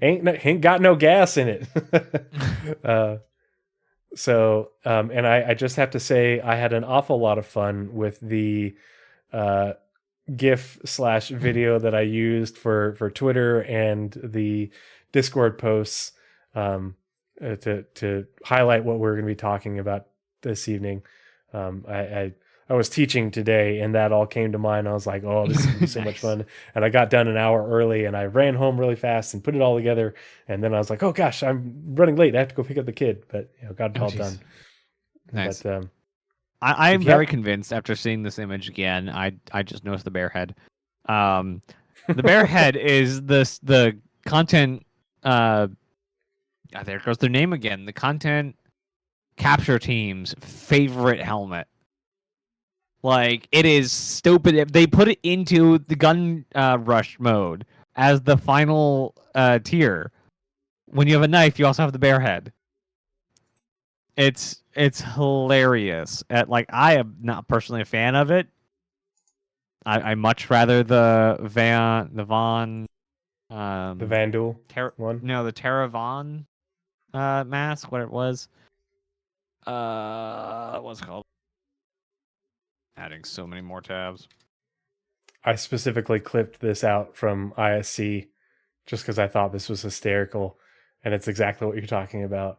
ain't got no gas in it. And I just have to say I had an awful lot of fun with the GIF / video that I used for Twitter and the Discord posts to highlight what we're going to be talking about this evening. I was teaching today and that all came to mind. I was like, oh, this is going to be so much fun. And I got done an hour early and I ran home really fast and put it all together. And then I was like, oh gosh, I'm running late. I have to go pick up the kid, but got it all done. Nice. But, I'm very convinced after seeing this image again. I just noticed the bear head. The bear head is the content. There goes their name again. The content capture team's favorite helmet. Like, it is stupid. They put it into the gun rush mode as the final tier. When you have a knife, you also have the bear head. It's hilarious. I am not personally a fan of it. I much rather the Vandal one. No, the Terravan mask. What it was. What's it called? Adding so many more tabs. I specifically clipped this out from ISC just because I thought this was hysterical, and it's exactly what you're talking about.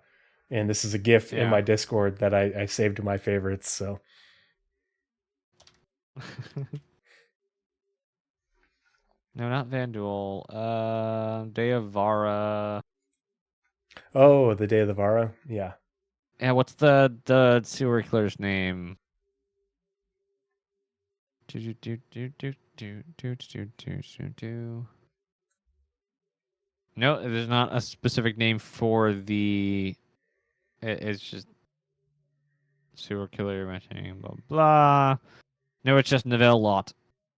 And this is a GIF in my Discord that I saved to my favorites. So, no, not Vandal. Day of Vara. Oh, the Day of the Vara. Yeah. Yeah. What's the serial killer's name? No, there's not a specific name for the. It's just serial killer mentioning blah blah. No, it's just Neville Lott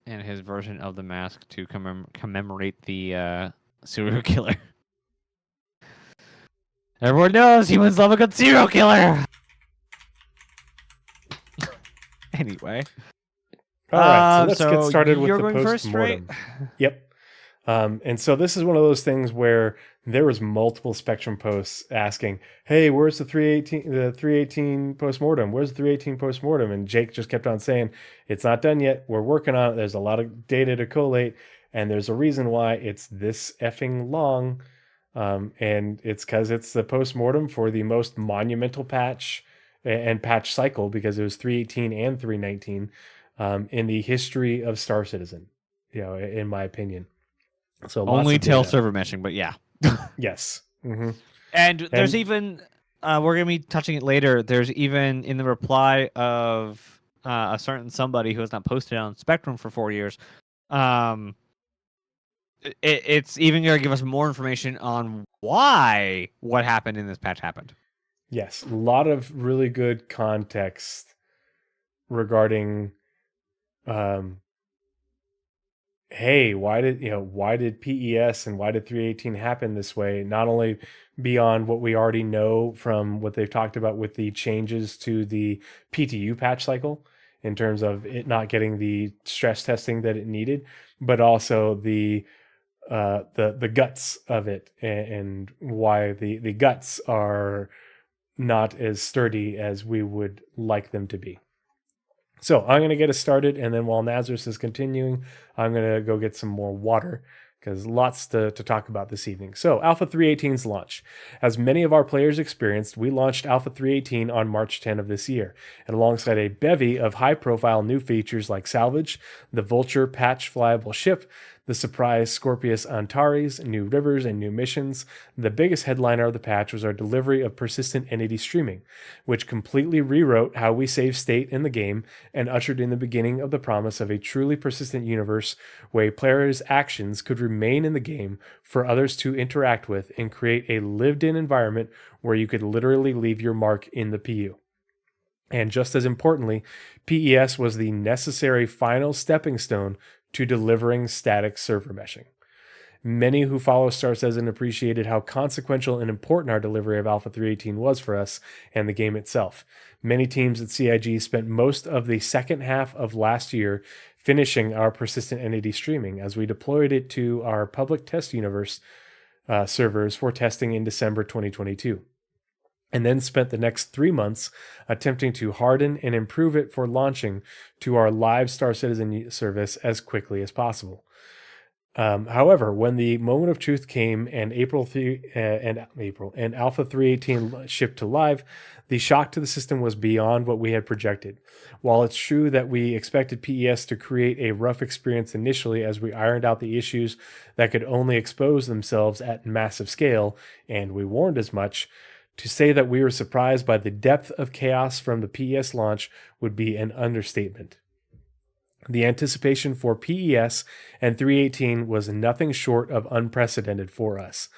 and his version of the mask to commemorate the serial killer. Everyone knows humans love a good serial killer. Anyway. All right, so let's get started with the Post Mortem. Yep. And so this is one of those things where there was multiple Spectrum posts asking, hey, where's the 318 Post Mortem? Where's the 318 Post Mortem? And Jake just kept on saying, it's not done yet. We're working on it. There's a lot of data to collate. And there's a reason why it's this effing long. And it's because it's the Post Mortem for the most monumental patch and patch cycle, because it was 318 and 319 in the history of Star Citizen, in my opinion. So only tail server meshing, but yeah. Yes. Mm-hmm. And there's even, we're going to be touching it later, there's even in the reply of a certain somebody who has not posted on Spectrum for 4 years, it's even going to give us more information on why what happened in this patch happened. Yes, a lot of really good context regarding hey, why did PES and why did 318 happen this way? Not only beyond what we already know from what they've talked about with the changes to the PTU patch cycle in terms of it not getting the stress testing that it needed, but also the guts of it and why the guts are not as sturdy as we would like them to be. So I'm going to get us started, and then while Nazeris is continuing, I'm going to go get some more water, because lots to talk about this evening. So Alpha 318's launch. As many of our players experienced, we launched Alpha 318 on March 10 of this year, and alongside a bevy of high-profile new features like Salvage, the Vulture patch flyable ship, the surprise Scorpius Antares, new rivers, and new missions, the biggest headliner of the patch was our delivery of persistent entity streaming, which completely rewrote how we save state in the game and ushered in the beginning of the promise of a truly persistent universe where players' actions could remain in the game for others to interact with and create a lived-in environment where you could literally leave your mark in the PU. And just as importantly, PES was the necessary final stepping stone to delivering static server meshing. Many who follow Star Citizen appreciated how consequential and important our delivery of Alpha 318 was for us and the game itself. Many teams at CIG spent most of the second half of last year finishing our persistent entity streaming as we deployed it to our public test universe servers for testing in December 2022, and then spent the next 3 months attempting to harden and improve it for launching to our live Star Citizen service as quickly as possible. However, when the moment of truth came and April and Alpha 318 shipped to live, the shock to the system was beyond what we had projected. While it's true that we expected PES to create a rough experience initially as we ironed out the issues that could only expose themselves at massive scale, and we warned as much, to say that we were surprised by the depth of chaos from the PES launch would be an understatement. The anticipation for PES and 318 was nothing short of unprecedented for us.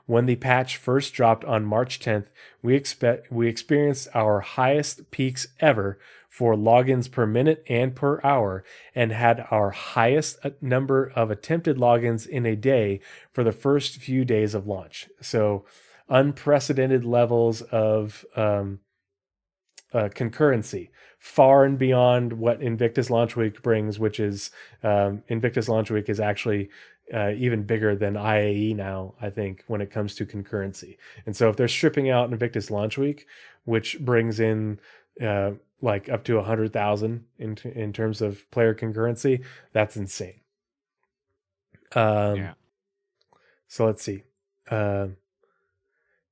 When the patch first dropped on March 10th, we experienced our highest peaks ever for logins per minute and per hour, and had our highest number of attempted logins in a day for the first few days of launch. So, unprecedented levels of concurrency, far and beyond what Invictus Launch Week brings, which is Invictus Launch Week is actually even bigger than IAE now, I think, when it comes to concurrency. And so if they're stripping out Invictus Launch Week, which brings in like up to 100,000 in terms of player concurrency, that's insane. Yeah. So let's see.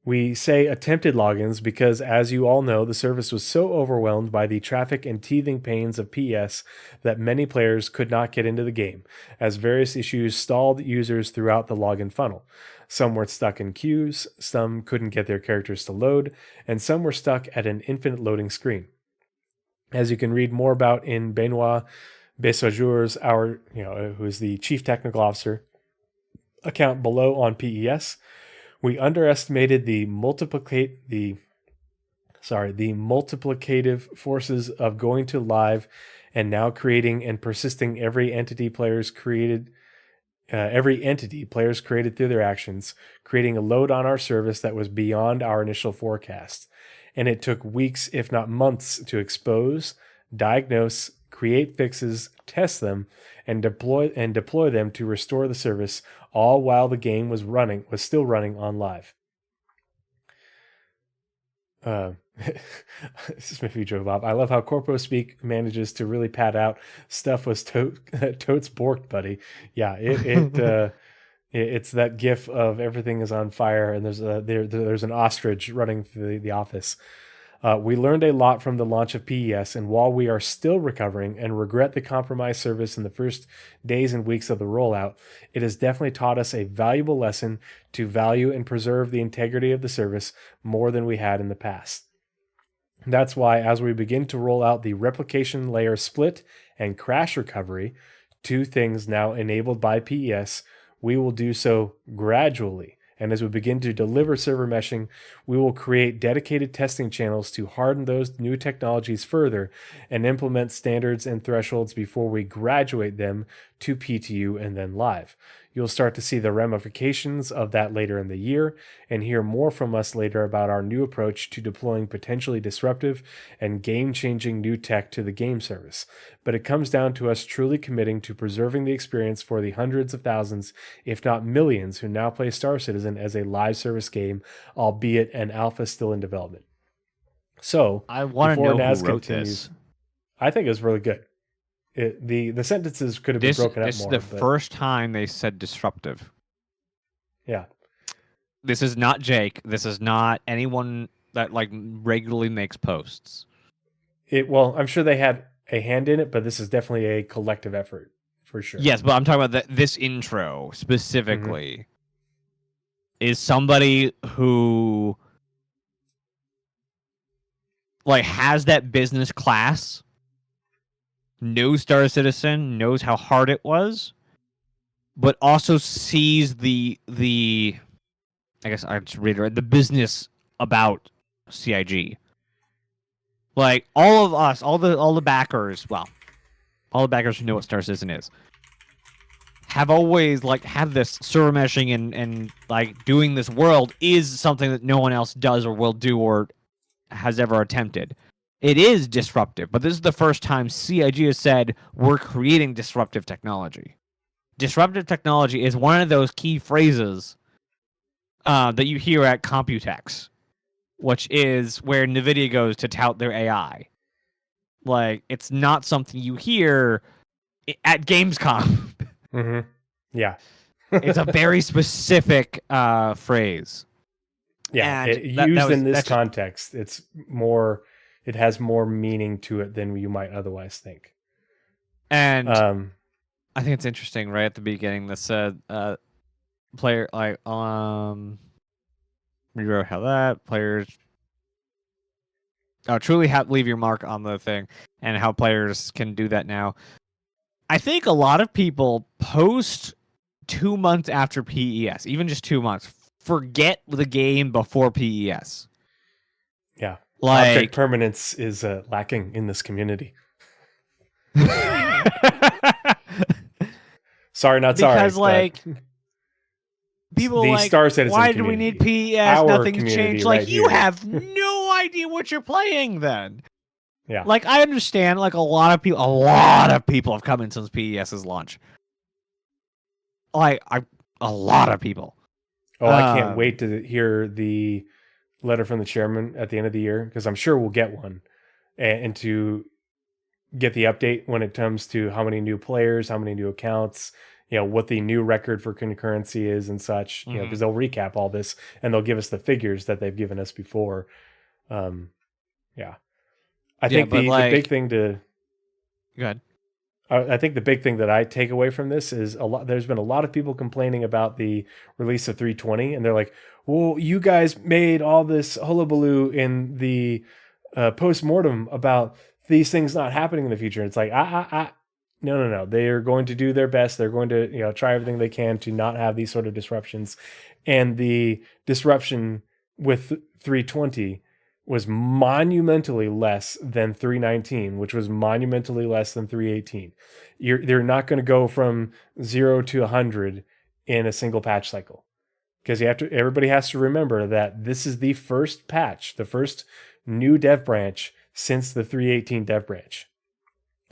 We say attempted logins because, as you all know, the service was so overwhelmed by the traffic and teething pains of PS that many players could not get into the game, as various issues stalled users throughout the login funnel. Some were stuck in queues, some couldn't get their characters to load, and some were stuck at an infinite loading screen. As you can read more about in Benoit Besajour's, who is the chief technical officer, account below on PES, we underestimated the multiplicative forces of going to live and now creating and persisting every entity players created through their actions, creating a load on our service that was beyond our initial forecast. And it took weeks, if not months, to expose, diagnose, create fixes, test them, and deploy them to restore the service, all while the game was still running on live. This is maybe Joe Bob. I love how Corpo Speak manages to really pad out stuff was totes borked, buddy. Yeah, it's that gif of everything is on fire and there's an ostrich running through the office. We learned a lot from the launch of PES, and while we are still recovering and regret the compromised service in the first days and weeks of the rollout, it has definitely taught us a valuable lesson to value and preserve the integrity of the service more than we had in the past. That's why, as we begin to roll out the replication layer split and crash recovery, two things now enabled by PES, we will do so gradually. And as we begin to deliver server meshing, we will create dedicated testing channels to harden those new technologies further and implement standards and thresholds before we graduate them to PTU and then live. You'll start to see the ramifications of that later in the year and hear more from us later about our new approach to deploying potentially disruptive and game-changing new tech to the game service. But it comes down to us truly committing to preserving the experience for the hundreds of thousands, if not millions, who now play Star Citizen as a live service game, albeit an alpha still in development. So, I want to know Naz who wrote this. I think it was really good. The sentences could have been broken up more. This is the first time they said disruptive. Yeah. This is not Jake. This is not anyone that regularly makes posts. Well, I'm sure they had a hand in it, but this is definitely a collective effort for sure. Yes, but I'm talking about this intro specifically is somebody who has that business class, knows Star Citizen, knows how hard it was, but also sees the I guess I just reiterate the business about CIG. All of us, all the backers, all the backers who know what Star Citizen is, have always had this server meshing and doing this world is something that no one else does or will do or has ever attempted. it is disruptive, but this is the first time CIG has said we're creating disruptive technology. Disruptive technology is one of those key phrases that you hear at Computex, which is where NVIDIA goes to tout their AI. Like, it's not something you hear at Gamescom. Mm-hmm. Yeah. It's a very specific phrase. Yeah, And used in this context, it has more meaning to it than you might otherwise think. And I think it's interesting right at the beginning that said player like rewrote how that players truly leave your mark on the thing and how players can do that now. I think a lot of people post 2 months after PES, even just 2 months, forget the game before PES. Yeah. Like, object permanence is lacking in this community. Sorry, not sorry. Because, like, people the like, Star Citizen why community, do we need PES? our Nothing's changed. Like, right you here. have no idea what you're playing then. Yeah. Like, I understand, like, a lot of people have come in since PES's launch. Like, a lot of people. Oh, I can't wait to hear the letter from the chairman at the end of the year, because I'm sure we'll get one, and to get the update when it comes to how many new players, how many new accounts, what the new record for concurrency is and such, because they'll recap all this and they'll give us the figures that they've given us before. Yeah. I think the big thing to... Go ahead. I think the big thing that I take away from this is there's been a lot of people complaining about the release of 320, and they're like, well, you guys made all this hullabaloo in the Post Mortem about these things not happening in the future. It's like, no. They are going to do their best. They're going to try everything they can to not have these sort of disruptions. And the disruption with 320 was monumentally less than 319, which was monumentally less than 318. They're not going to go from 0 to 100 in a single patch cycle, because everybody has to remember that this is the first patch, the first new dev branch since the 318 dev branch.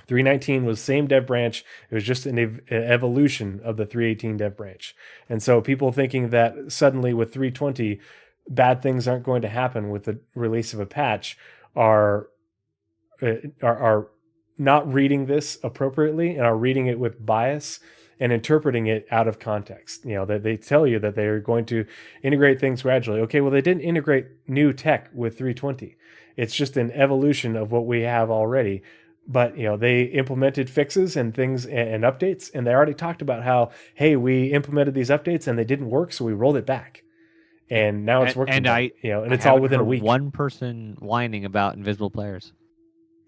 319 was the same dev branch. It was just an evolution of the 318 dev branch. And so people thinking that suddenly with 320, bad things aren't going to happen with the release of a patch are not reading this appropriately and are reading it with bias and interpreting it out of context. That they tell you that they're going to integrate things gradually. Okay, well, they didn't integrate new tech with 320. It's just an evolution of what we have already. But they implemented fixes and things and updates, and they already talked about how, hey, we implemented these updates and they didn't work, so we rolled it back. And now it's working. And it's all within a week. One person whining about invisible players.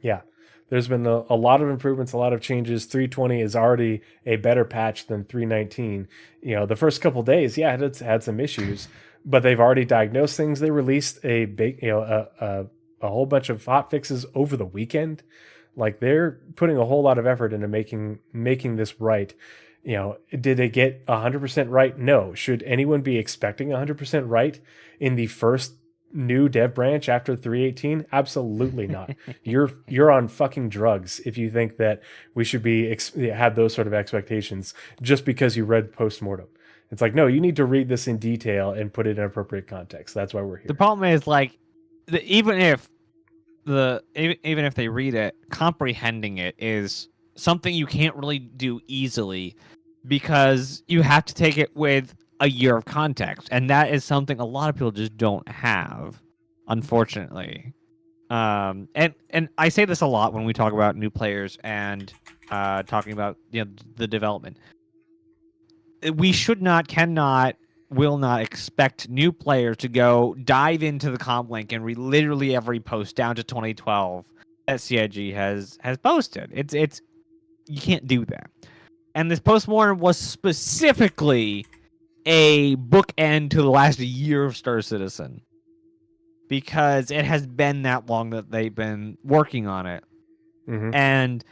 Yeah. There's been a lot of improvements, a lot of changes. 320 is already a better patch than 319. The first couple of days, it's had some issues, but they've already diagnosed things. They released a big, a whole bunch of hot fixes over the weekend. Like, they're putting a whole lot of effort into making this right. Did they get 100% right? No. Should anyone be expecting 100% right in the first new dev branch after 318? Absolutely not. You're on fucking drugs if you think that we should be have those sort of expectations just because you read Post Mortem. It's like, no, you need to read this in detail and put it in appropriate context. That's why we're here. The problem is, like, even if they read it, comprehending it is something you can't really do easily, because you have to take it with a year of context, and that is something a lot of people just don't have, unfortunately. And I say this a lot when we talk about new players and talking about the development. We should not, cannot, will not expect new players to go dive into the comp link and read literally every post down to 2012 that CIG has posted. It's you can't do that. And this Post-Mortem was specifically a bookend to the last year of Star Citizen, because it has been that long that they've been working on it. Mm-hmm. And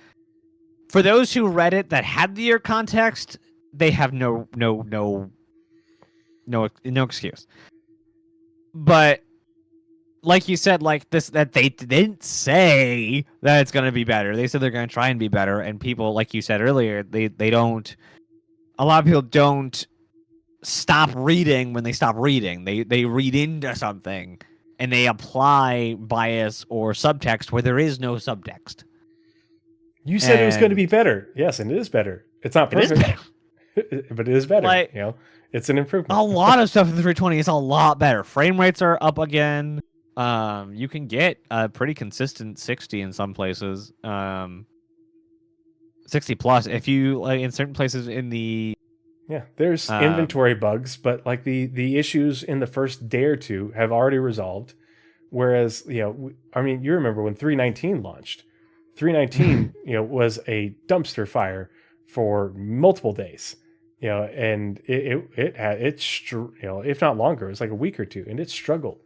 for those who read it that had the year context, they have no excuse. But like you said, like this, that they didn't say that it's going to be better. They said they're going to try and be better. And people, like you said earlier, they don't. A lot of people don't stop reading when they stop reading. They read into something and they apply bias or subtext where there is no subtext. You said it was going to be better. Yes, and it is better. It's not perfect, but it is better. Like, it's an improvement. A lot of stuff in the 320 is a lot better. Frame rates are up again. You can get a pretty consistent 60 in some places. 60 plus if you like in certain places in the there's inventory bugs, but like the issues in the first day or two have already resolved. Whereas, you remember when 319 launched. 319, was a dumpster fire for multiple days. And it had if not longer, it was like a week or two, and it struggled.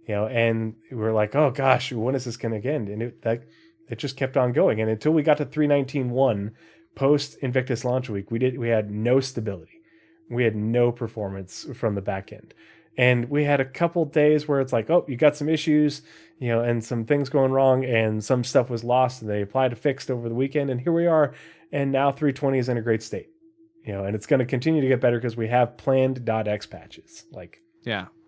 And we're like, oh gosh, when is this going to end? And it just kept on going. And until we got to 319.1 post Invictus launch week, we had no stability. We had no performance from the back end. And we had a couple days where it's like, oh, you got some issues, and some things going wrong, and some stuff was lost, and they applied to fixed over the weekend, and here we are. And now 320 is in a great state, and it's going to continue to get better because we have planned .x patches.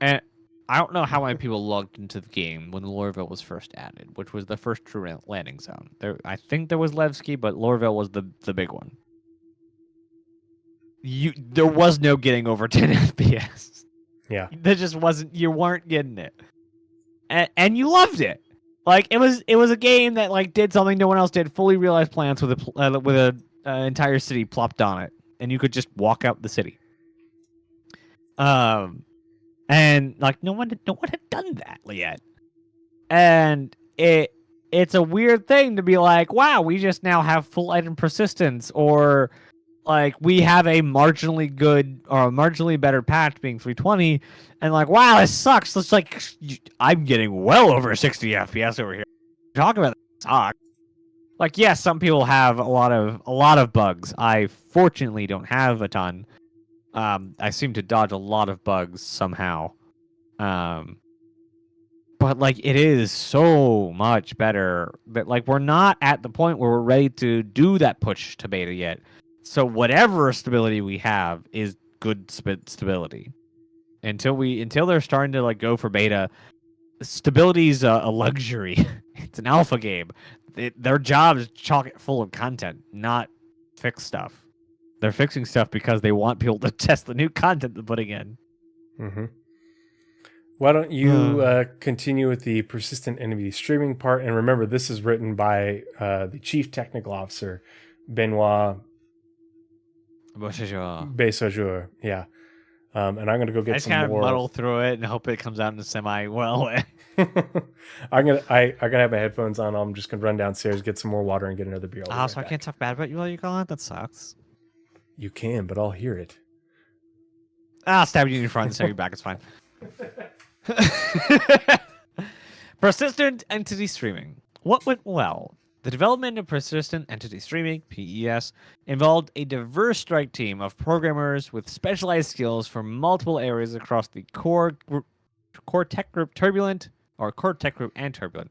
And I don't know how many people logged into the game when Lorville was first added, which was the first true landing zone. I think there was Levski, but Lorville was the big one. There was no getting over 10 FPS. Yeah, there just wasn't. You weren't getting it, and you loved it. Like it was a game that like did something no one else did. Fully realized plans with a entire city plopped on it, and you could just walk out the city. And like no one had done that yet, and it's a weird thing to be like, wow, we just now have full item persistence, or like we have a marginally good or a marginally better patch being 320, and like, wow, this sucks. It's like I'm getting well over 60 FPS over here. Talk about that sucks. Like, yes, some people have a lot of bugs. I fortunately don't have a ton. I seem to dodge a lot of bugs somehow. But like it is so much better. But like we're not at the point where we're ready to do that push to beta yet. So whatever stability we have is good stability. Until they're starting to like go for beta, stability is a luxury. It's an alpha game. Their job is chock it full of content, not fix stuff. They're fixing stuff because they want people to test the new content they're putting in. Mm-hmm. Why don't you continue with the persistent enemy streaming part? And remember, this is written by the chief technical officer, Benoit Besaujour. Yeah. And I'm going to go get some more. I just kind of muddle through it and hope it comes out in a semi-well way. I'm going to have my headphones on. I'm just going to run downstairs, get some more water, and get another beer. So I can't talk bad about you while you're gone? That sucks. You can, but I'll hear it. I'll stab you in front and stab you back. It's fine. Persistent entity streaming. What went well? The development of persistent entity streaming, PES, involved a diverse strike team of programmers with specialized skills from multiple areas across the core tech group and Turbulent.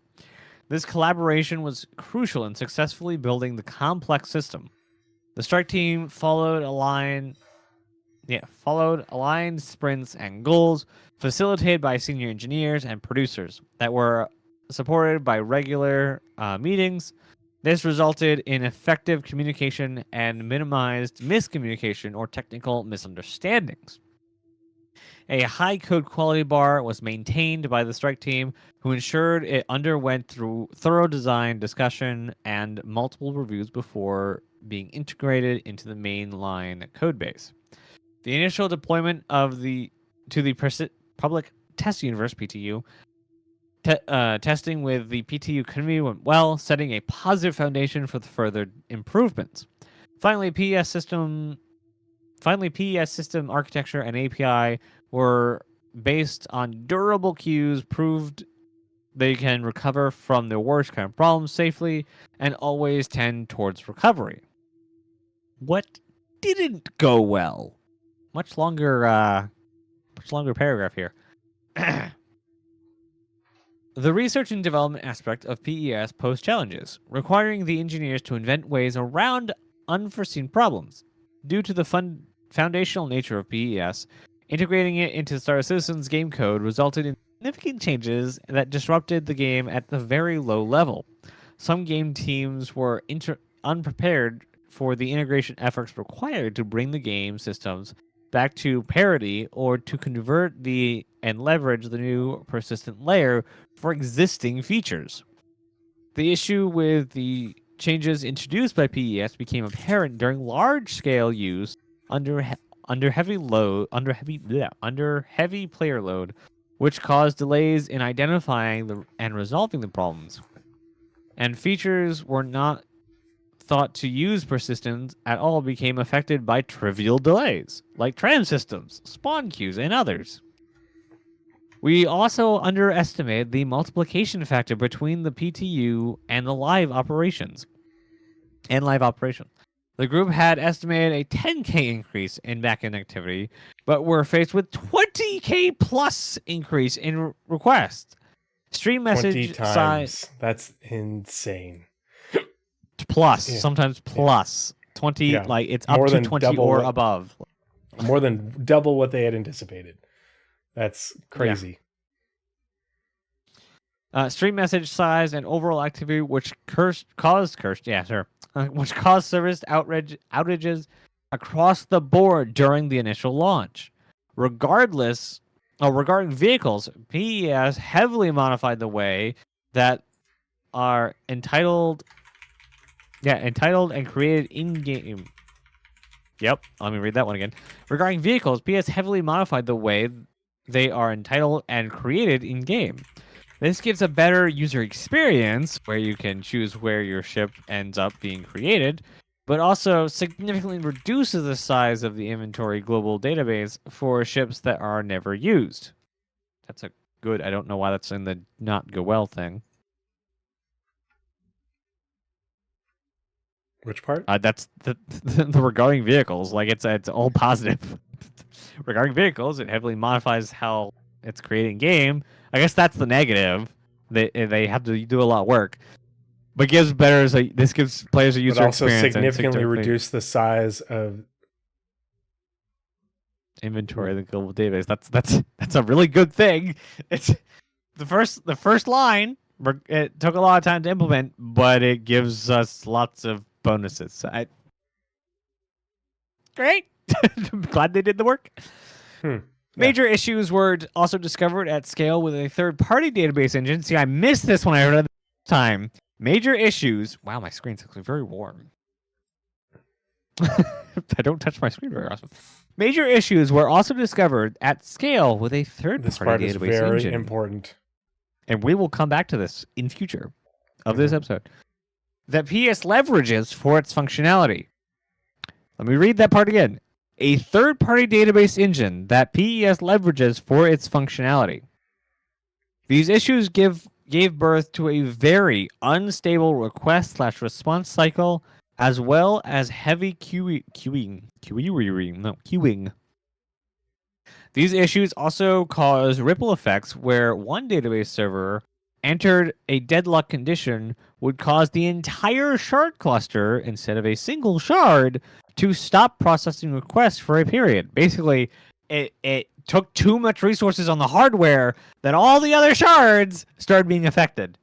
This collaboration was crucial in successfully building the complex system. The strike team followed aligned sprints and goals facilitated by senior engineers and producers that were supported by regular meetings. This resulted in effective communication and minimized miscommunication or technical misunderstandings. A high code quality bar was maintained by the strike team, who ensured it underwent through thorough design, discussion, and multiple reviews before being integrated into the mainline codebase. The initial deployment to the public test universe (PTU) testing with the PTU community went well, setting a positive foundation for the further improvements. Finally, PES system architecture and API were based on durable queues, proved they can recover from the worst kind of problems safely and always tend towards recovery. What didn't go well? Much longer paragraph here. The research and development aspect of PES posed challenges, requiring the engineers to invent ways around unforeseen problems. Due to the foundational nature of PES, integrating it into Star Citizen's game code resulted in significant changes that disrupted the game at the very low level. Some game teams were unprepared for the integration efforts required to bring the game systems back to parity or to convert and leverage the new persistent layer for existing features. The issue with the changes introduced by PES became apparent during large-scale use under heavy player load, which caused delays in identifying and resolving the problems. And features were not thought to use persistence at all became affected by trivial delays, like tram systems, spawn queues, and others. We also underestimated the multiplication factor between the PTU and the live operations. The group had estimated a 10k increase in backend activity, but were faced with 20k plus increase in requests. Stream 20 message times. size That's insane. plus, Yeah. sometimes plus 20, Yeah. like it's More up to than 20 double or what- above. More than double what they had anticipated. That's crazy. Stream message size and overall activity, which caused service outages across the board during the initial launch. Regarding vehicles, PES heavily modified the way that are entitled and created in-game. Yep, let me read that one again. Regarding vehicles, PS heavily modified the way they are entitled and created in-game. This gives a better user experience where you can choose where your ship ends up being created, but also significantly reduces the size of the inventory global database for ships that are never used. That's a good, I don't know why that's in the not go well thing. Which part? That's the regarding vehicles. Like it's all positive. Regarding vehicles, it heavily modifies how it's creating game. I guess that's the negative. They have to do a lot of work, but this gives players a user But also experience significantly and reduce the size of inventory of the global database. That's a really good thing. It's the first line. It took a lot of time to implement, but it gives us lots of bonuses. Great. I'm glad they did the work. Major issues were also discovered at scale with a third-party database engine. See, I missed this when I heard it the time. Major issues. Wow, my screen's actually very warm. I don't touch my screen very often. Major issues were also discovered at scale with a third-party this part is database very engine. important. And we will come back to this in future of this episode. That PS leverages for its functionality. Let me read that part again. A third-party database engine that PES leverages for its functionality. These issues gave birth to a very unstable request/response cycle, as well as heavy queuing. These issues also cause ripple effects where one database server entered a deadlock condition would cause the entire shard cluster, instead of a single shard, to stop processing requests for a period. Basically, it took too much resources on the hardware that all the other shards started being affected.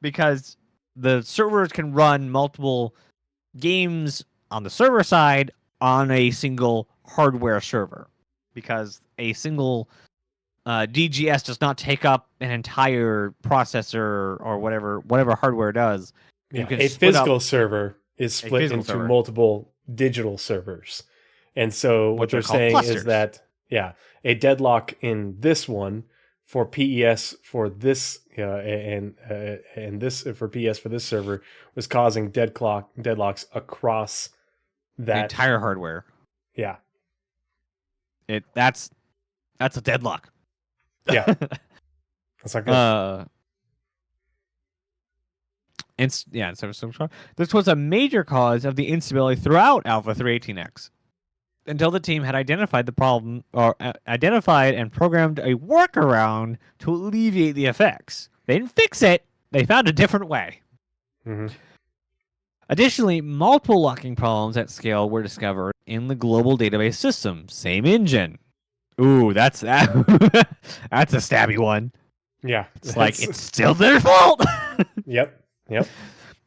Because the servers can run multiple games on the server side on a single hardware server. Because a single DGS does not take up an entire processor or whatever hardware does. Yeah, a physical server is split into multiple digital servers. And so what they're saying clusters. is that, a deadlock in this one for PES for this and this for PES for this server was causing deadlocks across that the entire hardware. Yeah. That's a deadlock. Yeah. That's not good. This was a major cause of the instability throughout Alpha 318X until the team had identified the problem or identified and programmed a workaround to alleviate the effects. They didn't fix it. They found a different way. Mm-hmm. Additionally, multiple locking problems at scale were discovered in the global database system. Same engine. Ooh, that's that's a stabby one. Yeah. It's like it's still their fault. Yep.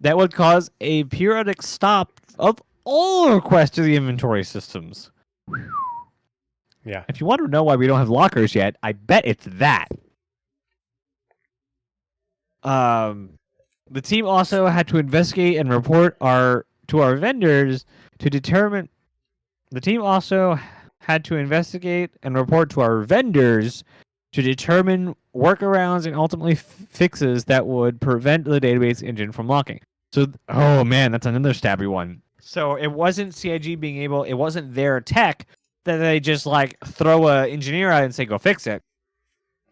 That would cause a periodic stop of all requests to the inventory systems. Yeah. If you want to know why we don't have lockers yet, I bet it's that. The team also had to investigate and report to our vendors to determine. The team also had to investigate and report to our vendors to determine workarounds and ultimately fixes that would prevent the database engine from locking. So, oh man, that's another stabby one. So it wasn't CIG being able, it wasn't their tech that they just like throw a engineer out and say, go fix it.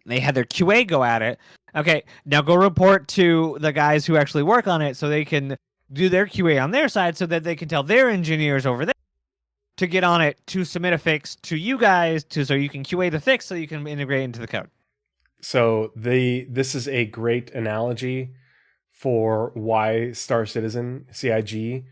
They had their QA go at it. Okay, now go report to the guys who actually work on it so they can do their QA on their side so that they can tell their engineers over there to get on it to submit a fix to you guys so you can QA the fix so you can integrate into the code. So this is a great analogy for why Star Citizen CIG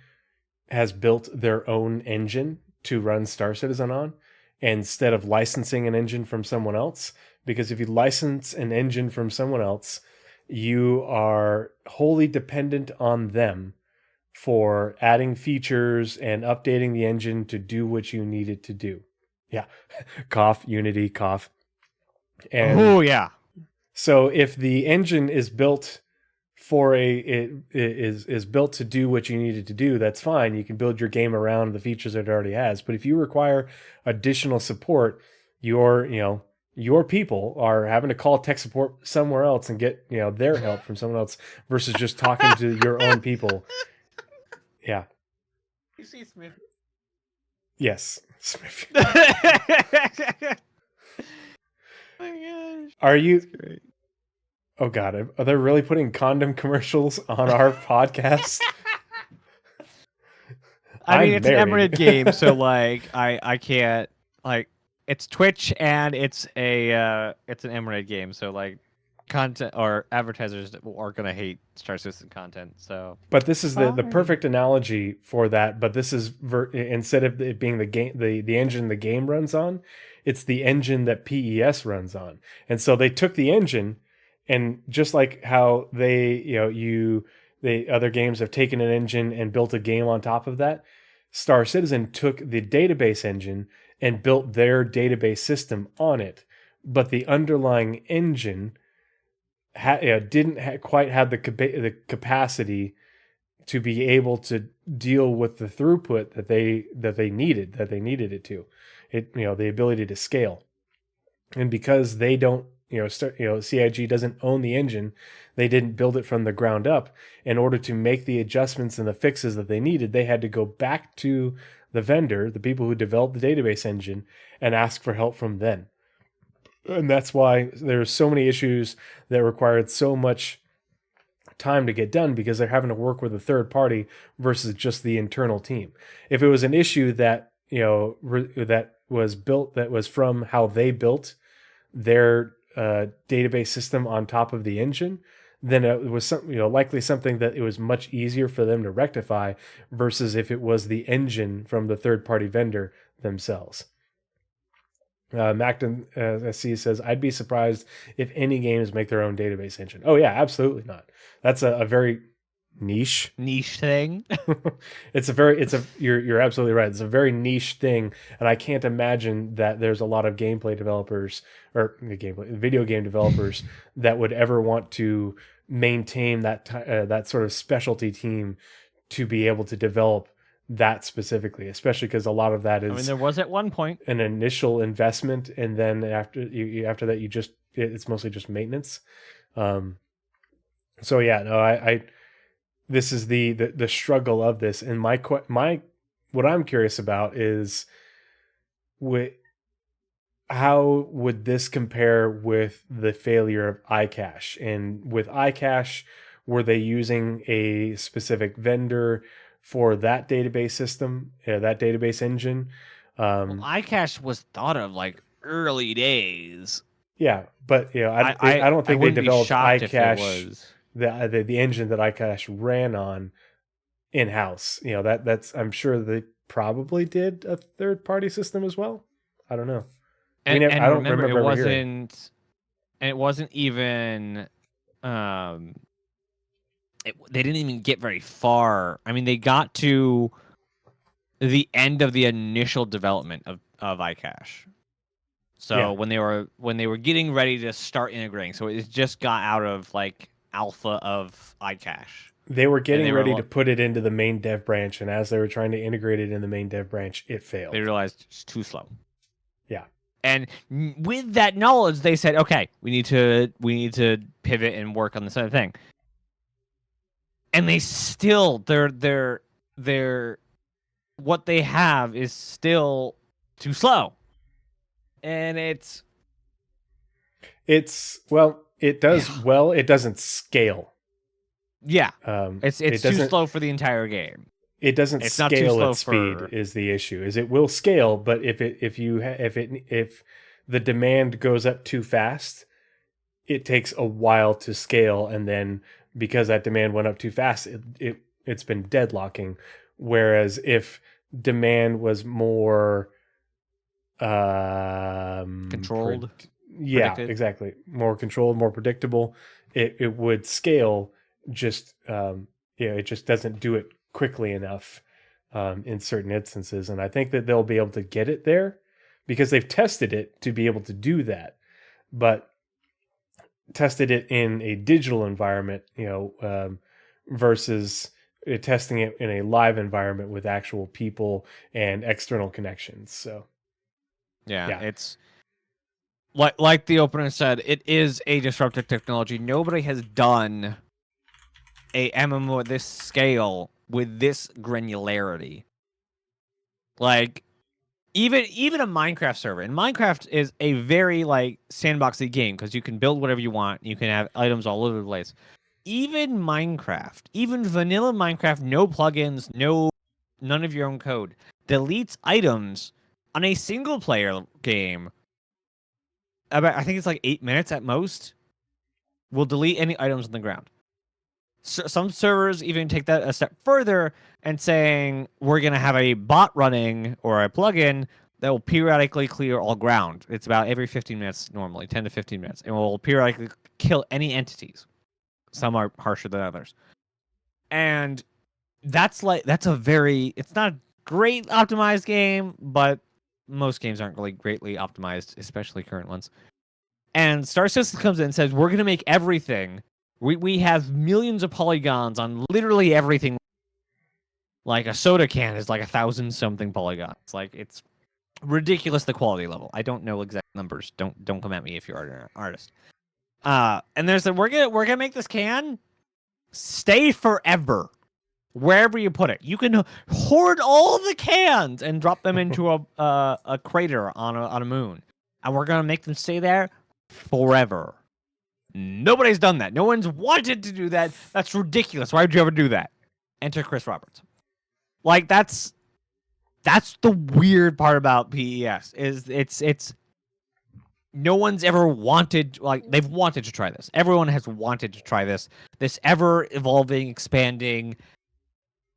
has built their own engine to run Star Citizen on instead of licensing an engine from someone else. Because if you license an engine from someone else, you are wholly dependent on them for adding features and updating the engine to do what you need it to do. Yeah. Cough, Unity, cough. And oh, yeah. So if the engine is built for is built to do what you need it to do, that's fine. You can build your game around the features that it already has. But if you require additional support, your people are having to call tech support somewhere else and get their help from someone else versus just talking to your own people. Yeah. You see Smith? Yes, Smith. Oh my gosh. Are you? That's great. Oh God, are they really putting condom commercials on our podcast? I mean, it's an Emerald game, so like I can't like it's Twitch and it's an Emerald game, so like content or advertisers are gonna hate Star Citizen content. So, but this is the perfect analogy for that. But this is instead of it being the game, the engine the game runs on, it's the engine that PES runs on. And so they took the engine, and just like how other games have taken an engine and built a game on top of that, Star Citizen took the database engine and built their database system on it. But the underlying engine didn't quite have the capacity to be able to deal with the throughput that they needed it to. The ability to scale. And because they don't CIG doesn't own the engine, they didn't build it from the ground up. In order to make the adjustments and the fixes that they needed, they had to go back to the vendor, the people who developed the database engine, and ask for help from them. And that's why there's so many issues that required so much time to get done, because they're having to work with a third party versus just the internal team. If it was an issue that that was from how they built their database system on top of the engine, then it was likely something that it was much easier for them to rectify versus if it was the engine from the third party vendor themselves. Macton SC says, I'd be surprised if any games make their own database engine. Oh yeah, absolutely not. That's a very niche thing. You're absolutely right. It's a very niche thing, and I can't imagine that there's a lot of gameplay developers or video game developers that would ever want to maintain that sort of specialty team to be able to develop that specifically, especially because a lot of that is. I mean, there was at one point an initial investment, and then after that, it's mostly just maintenance. So yeah, no, I this is the struggle of this, and what I'm curious about is how would this compare with the failure of iCache? And with iCache, were they using a specific vendor for that database system, that database engine? iCache was thought of like early days. Yeah, but I don't think they wouldn't be developed shocked if it iCache, was. the engine that iCache ran on in house. That's I'm sure they probably did a third party system as well. I don't know. I And don't remember, remember ever hearing. it wasn't even they didn't even get very far. I mean, they got to the end of the initial development of iCache. So Yeah. when they were getting ready to start integrating, so it just got out of like alpha of iCache. They were And getting they ready to put it into the main dev branch, and as they were trying to integrate it in the main dev branch, it failed. They realized it's too slow. Yeah. And with that knowledge, they said, "Okay, we need to pivot and work on this other thing." And they still they're what they have is still too slow. And it does well. It doesn't scale. Yeah. It It's too slow for the entire game. It doesn't It's not too scale slow at speed for... is the issue. Is it will scale, but if the demand goes up too fast, it takes a while to scale, and then because that demand went up too fast, it's been deadlocking. Whereas if demand was more controlled, predicted. Exactly, more controlled, more predictable, it would scale. Just it just doesn't do it quickly enough in certain instances, and I think that they'll be able to get it there because they've tested it to be able to do that, but tested it in a digital environment, versus testing it in a live environment with actual people and external connections. So yeah. It's like the opener said, it is a disruptive technology. Nobody has done a MMO at this scale with this granularity. Like even a Minecraft server. And Minecraft is a very like sandboxy game because you can build whatever you want. You can have items all over the place. Even Minecraft, even vanilla Minecraft, no plugins, none of your own code, deletes items on a single player game. I think it's like 8 minutes at most. Will delete any items on the ground. So some servers even take that a step further and saying we're going to have a bot running or a plugin that will periodically clear all ground. It's about every 15 minutes normally, 10 to 15 minutes, and will periodically kill any entities. Some are harsher than others. And it's not a great optimized game, but most games aren't really greatly optimized, especially current ones. And Star Citizen comes in and says, we're going to make everything. We have millions of polygons on literally everything. Like a soda can is like 1,000-something polygons. Like it's ridiculous the quality level. I don't know exact numbers. Don't come at me if you're an artist. And there's we're gonna make this can stay forever. Wherever you put it, you can hoard all the cans and drop them into a crater on a moon, and we're gonna make them stay there forever. Nobody's done that. No one's wanted to do that. That's ridiculous. Why would you ever do that? Enter Chris Roberts. Like that's the weird part about PES is it's no one's ever wanted, like they've wanted to try this. Everyone has wanted to try this ever evolving, expanding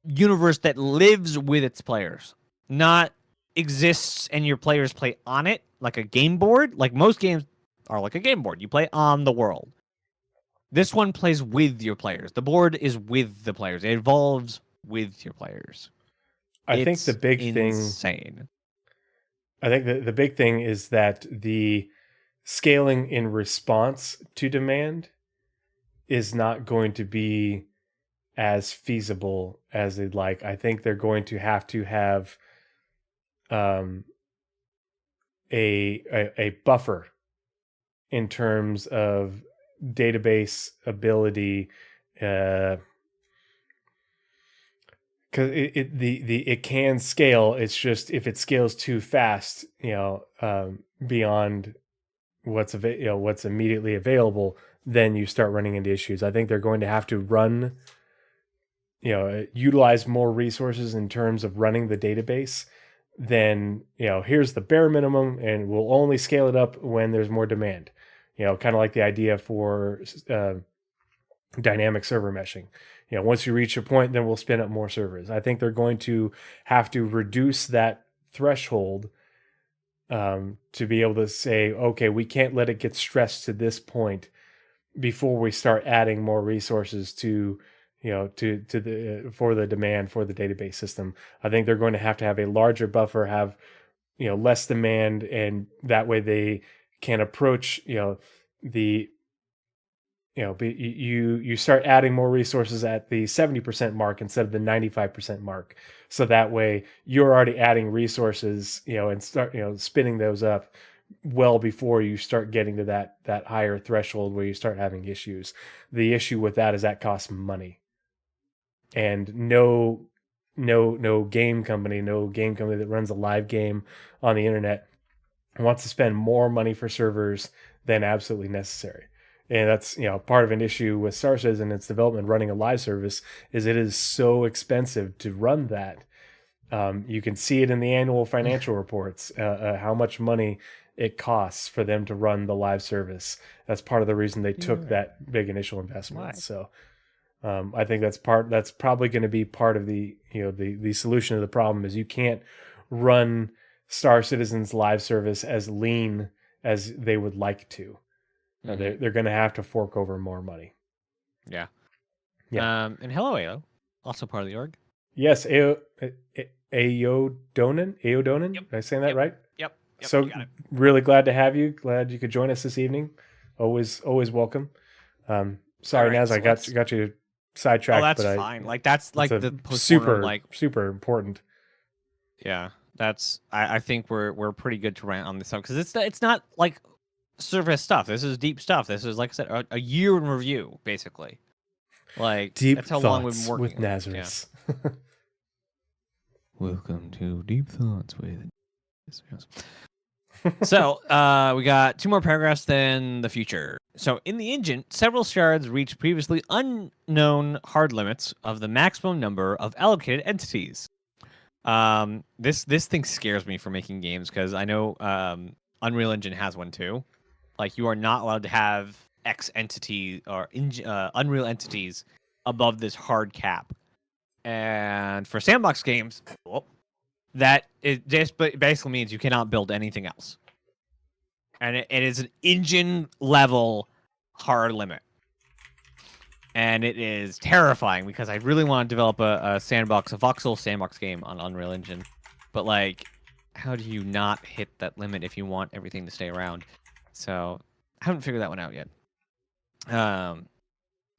universe that lives with its players, not exists and your players play on it like a game board. Like most games are like a game board. You play on the world. This one plays with your players. The board is with the players. It evolves with your players. I think the big thing is that the scaling in response to demand is not going to be as feasible as they'd like. I think they're going to have a buffer in terms of database ability, because it can scale. It's just if it scales too fast, beyond what's immediately available, then you start running into issues. I think they're going to have to utilize more resources in terms of running the database than, here's the bare minimum and we'll only scale it up when there's more demand. kind of like the idea for dynamic server meshing. Once you reach a point, then we'll spin up more servers. I think they're going to have to reduce that threshold to be able to say, okay, we can't let it get stressed to this point before we start adding more resources to the for the demand for the database system. I think they're going to have a larger buffer, have less demand, and that way they can approach the you start adding more resources at the 70% mark instead of the 95% mark. So that way you're already adding resources, and start, spinning those up well before you start getting to that higher threshold where you start having issues. The issue with that is that costs money. And no game company that runs a live game on the internet wants to spend more money for servers than absolutely necessary. And that's part of an issue with Star Citizen and its development running a live service is it is so expensive to run that. You can see it in the annual financial reports, how much money it costs for them to run the live service. That's part of the reason they took that big initial investment. Right. So I think that's probably going to be part of the the solution to the problem is you can't run Star Citizen's live service as lean as they would like to. They're going to have to fork over more money. Yeah. Yeah. And hello, AO, also part of the org. Yes, Aodonin. Yep. Am I saying that right? Yep. So really glad to have you. Glad you could join us this evening. Always welcome. Sorry, Naz, I got you sidetracked. Oh, that's but fine. That's like the super important. Yeah, that's. I think we're pretty good to rant on this stuff because it's not like surface stuff. This is deep stuff. This is, like I said, a year in review, basically. Like Deep that's how long we've been working with Nazeris. Yeah. Welcome to Deep Thoughts with. So we got 2 more paragraphs than the future. So in the engine, several shards reach previously unknown hard limits of the maximum number of allocated entities. This thing scares me for making games because I know Unreal Engine has one too. Like you are not allowed to have X entity or Unreal entities above this hard cap. And for sandbox games, that it just basically means you cannot build anything else. And it is an engine level hard limit. And it is terrifying because I really want to develop a voxel sandbox game on Unreal Engine. But like, how do you not hit that limit if you want everything to stay around? So I haven't figured that one out yet.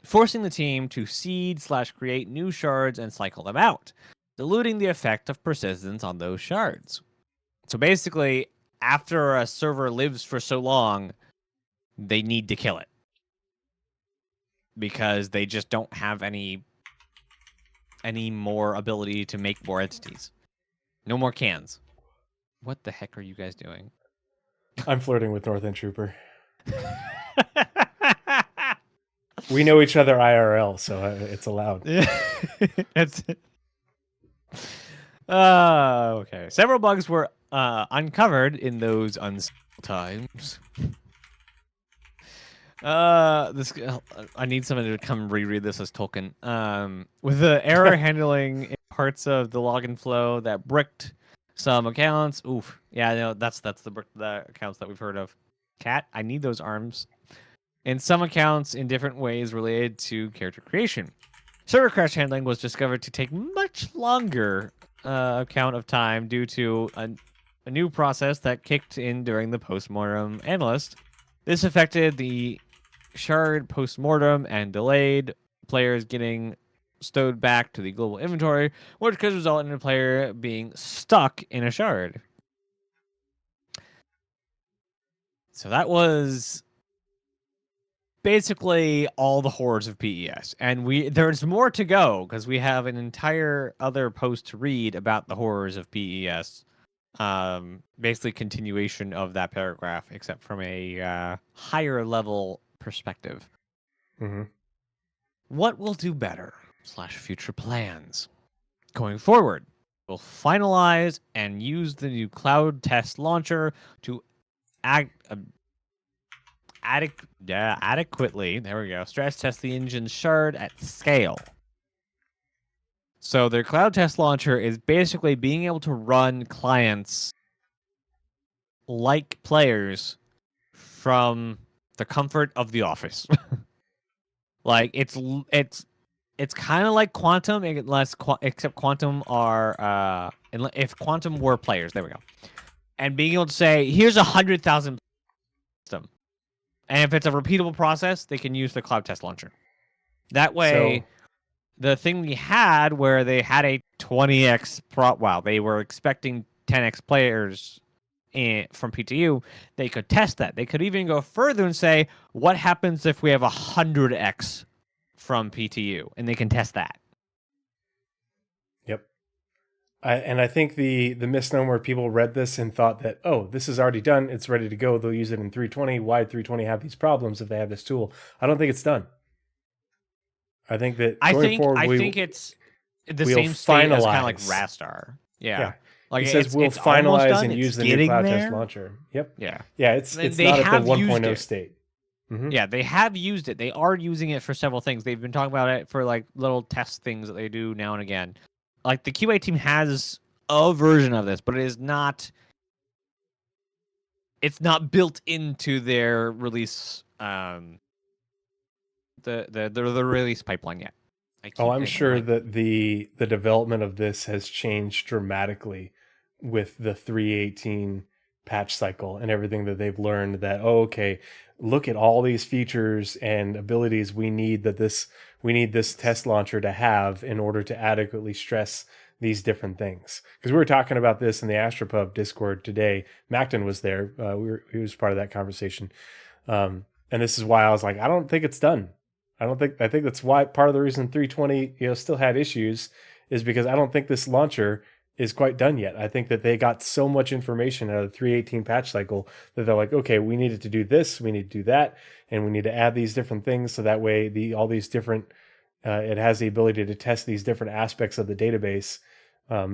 Forcing the team to seed/create new shards and cycle them out, diluting the effect of persistence on those shards. So basically, after a server lives for so long, they need to kill it. Because they just don't have any more ability to make more entities. No more cans. What the heck are you guys doing? I'm flirting with North End Trooper. We know each other IRL, so it's allowed. That's it. Okay. Several bugs were uncovered in those unstable times. I need someone to come reread this as Tolkien. With the error handling in parts of the login flow that bricked some accounts. Oof. Yeah, no, that's the accounts that we've heard of. Cat, I need those arms. In some accounts in different ways related to character creation. Server crash handling was discovered to take much longer account of time due to a new process that kicked in during the Post Mortem analyst. This affected the shard Post Mortem and delayed players getting stowed back to the global inventory, which could result in a player being stuck in a shard. So that was basically all the horrors of PES, and there's more to go because we have an entire other post to read about the horrors of PES. Basically continuation of that paragraph, except from a higher level perspective. Mm-hmm. What will do better / future plans going forward? We'll finalize and use the new cloud test launcher to adequately, there we go, stress test the engine's shard at scale. So their cloud test launcher is basically being able to run clients like players from the comfort of the office. Like it's kind of like Quantum, except Quantum are if Quantum were players, there we go. And being able to say, here's 100,000 system, and if it's a repeatable process, they can use the cloud test launcher. That way, the thing we had where they had a 20x they were expecting 10x players from PTU, they could test that. They could even go further and say, what happens if we have 100x from PTU? And they can test that. Yep. I think the misnomer, people read this and thought that, oh, this is already done. It's ready to go. They'll use it in 320. Why 320 have these problems if they have this tool? I don't think it's done. I think that going forward, I think it's the same state as kind of like Rastar. Yeah. Like it says we'll finalize and use the new cloud test launcher. Yep. Yeah. Yeah, it's not at the 1.0 state. Mm-hmm. Yeah, they have used it. They are using it for several things. They've been talking about it for like little test things that they do now and again. Like the QA team has a version of this, but it is not. It's not built into their release. The release pipeline yet. I'm sure that the development of this has changed dramatically with the 3.18 patch cycle and everything that they've learned. That okay, look at all these features and abilities we need this test launcher to have in order to adequately stress these different things. Because we were talking about this in the Astropub Discord today. Macton was there. He was part of that conversation. And this is why I was like, I don't think it's done. I think that's why part of the reason 320 still had issues is because I don't think this launcher is quite done yet. I think that they got so much information out of the 3.18 patch cycle that they're like, okay, we needed to do this, we need to do that, and we need to add these different things so that way all these different it has the ability to test these different aspects of the database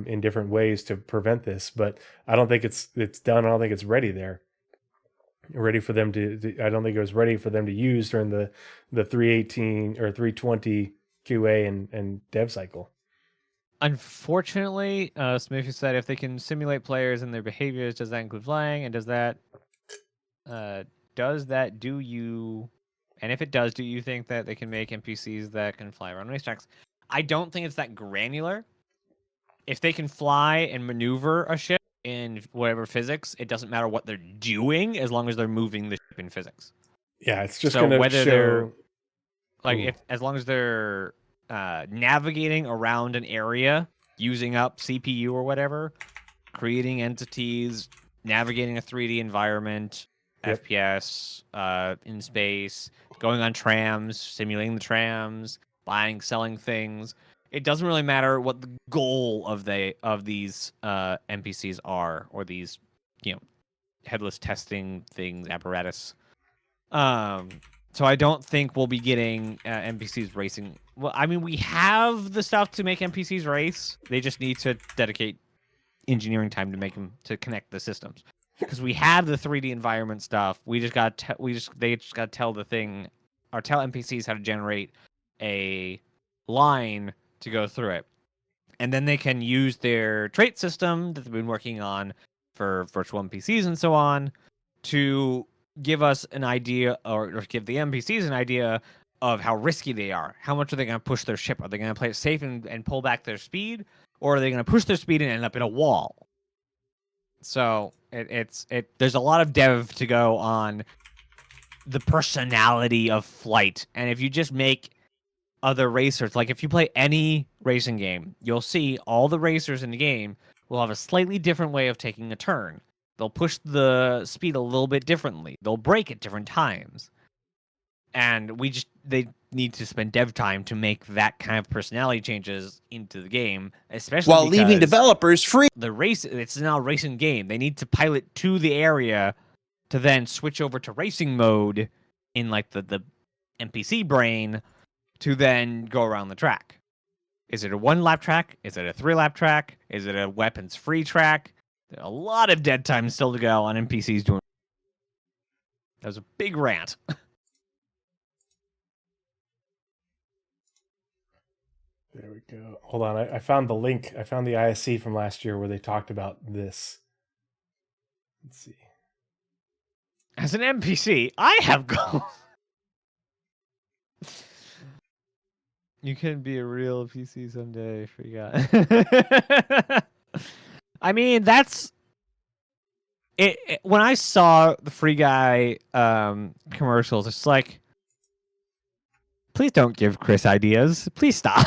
in different ways to prevent this. But I don't think it's done. I don't think it's ready there. Ready for them to I don't think it was ready for them to use during the 3.18 or 3.20 QA and dev cycle. Unfortunately, Smithy said if they can simulate players and their behaviors, does that include flying? And does that do you? And if it does, do you think that they can make NPCs that can fly around racetracks? I don't think it's that granular. If they can fly and maneuver a ship in whatever physics, it doesn't matter what they're doing as long as they're moving the ship in physics. Yeah, it's just going to show. They're like as long as they're navigating around an area, using up CPU or whatever, creating entities, navigating a 3D environment, FPS in space, going on trams, simulating the trams, buying, selling things. It doesn't really matter what the goal of these NPCs are, or these headless testing things apparatus. So I don't think we'll be getting NPCs racing. Well, I mean, we have the stuff to make NPCs race. They just need to dedicate engineering time to make them to connect the systems. Because we have the 3D environment stuff. We just got they just got to tell the thing, or tell NPCs how to generate a line to go through it, and then they can use their trait system that they've been working on for virtual NPCs and so on to give us an idea, or give the NPCs an idea of how risky they are. How much are they going to push their ship? Are they going to play it safe and pull back their speed, or are they going to push their speed and end up in a wall? So there's a lot of dev to go on the personality of flight, and if you just make other racers, like if you play any racing game, you'll see all the racers in the game will have a slightly different way of taking a turn. They'll push the speed a little bit differently. They'll brake at different times. And they need to spend dev time to make that kind of personality changes into the game, especially while leaving developers free. It's now a racing game. They need to pilot to the area to then switch over to racing mode in like the NPC brain to then go around the track. Is it a 1-lap track? Is it a 3-lap track? Is it a weapons-free track? There's a lot of dead time still to go on NPCs doing. That was a big rant. There we go. Hold on. I found the link. I found the ISC from last year where they talked about this. Let's see. As an NPC, I have goals. You can be a real PC someday. Forgot. I mean, that's it. When I saw the Free Guy commercials, it's like, please don't give Chris ideas. Please stop.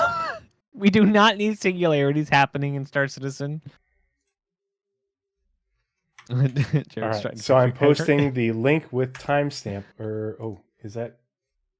We do not need singularities happening in Star Citizen. All right, so I'm posting the link with timestamp. Is that?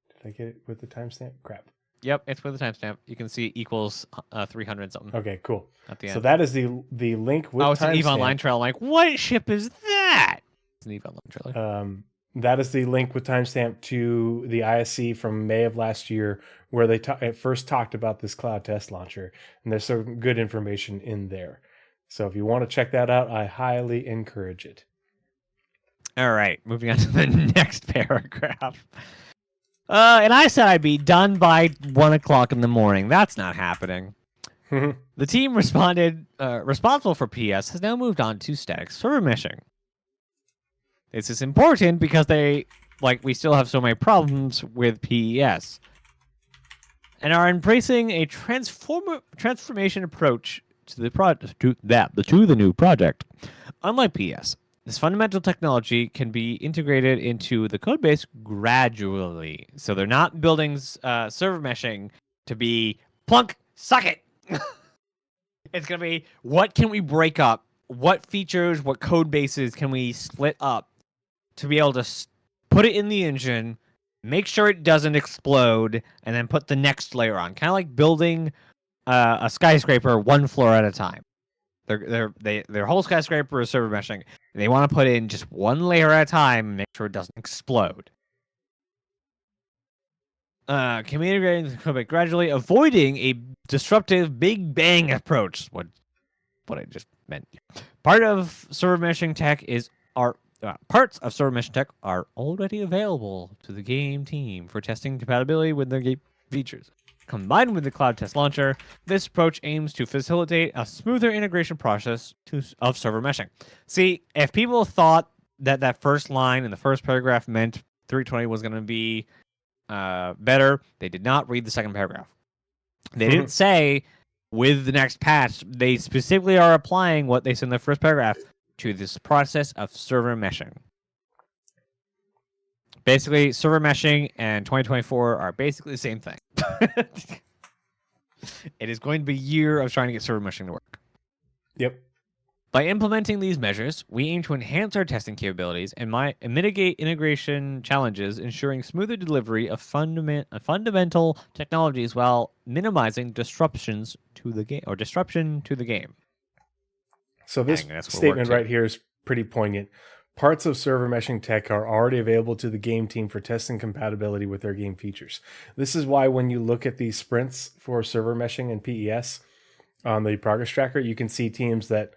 Did I get it with the timestamp? Crap. Yep, it's with the timestamp. You can see equals 300 something. Okay, cool. At the end. So that is the link with timestamp. Oh, it's an EVE Online trailer. I'm like, what ship is that? It's an EVE Online trailer. That is the link with timestamp to the ISC from May of last year, where they first talked about this cloud test launcher, and there's some good information in there. So if you want to check that out, I highly encourage it. All right, moving on to the next paragraph. And I said I'd be done by 1 o'clock in the morning. That's not happening. The team responsible for PES has now moved on to static server meshing. This is important because we still have so many problems with PES, and are embracing a transformation approach to the new project. Unlike PES, this fundamental technology can be integrated into the codebase gradually. So they're not building server meshing to be plunk, suck it. It's going to be, what can we break up? What features, what code bases can we split up to be able to put it in the engine, make sure it doesn't explode, and then put the next layer on. Kind of like building a skyscraper one floor at a time. Their whole skyscraper is server meshing. They want to put in just one layer at a time and make sure it doesn't explode. Can we integrate the code gradually, avoiding a disruptive Big Bang approach? What I just meant. Parts of server meshing tech are already available to the game team for testing compatibility with their game features. Combined with the Cloud Test Launcher, this approach aims to facilitate a smoother integration process of server meshing. See, if people thought that first line in the first paragraph meant 320 was going to be better, they did not read the second paragraph. They didn't say, with the next patch, they specifically are applying what they said in the first paragraph to this process of server meshing. Basically, server meshing and 2024 are basically the same thing. It is going to be a year of trying to get server meshing to work. Yep. By implementing these measures, we aim to enhance our testing capabilities and mitigate integration challenges, ensuring smoother delivery of fundamental technologies while minimizing disruption to the game. So this statement right here is pretty poignant. Parts of server meshing tech are already available to the game team for testing compatibility with their game features. This is why when you look at these sprints for server meshing and PES on the progress tracker, you can see teams that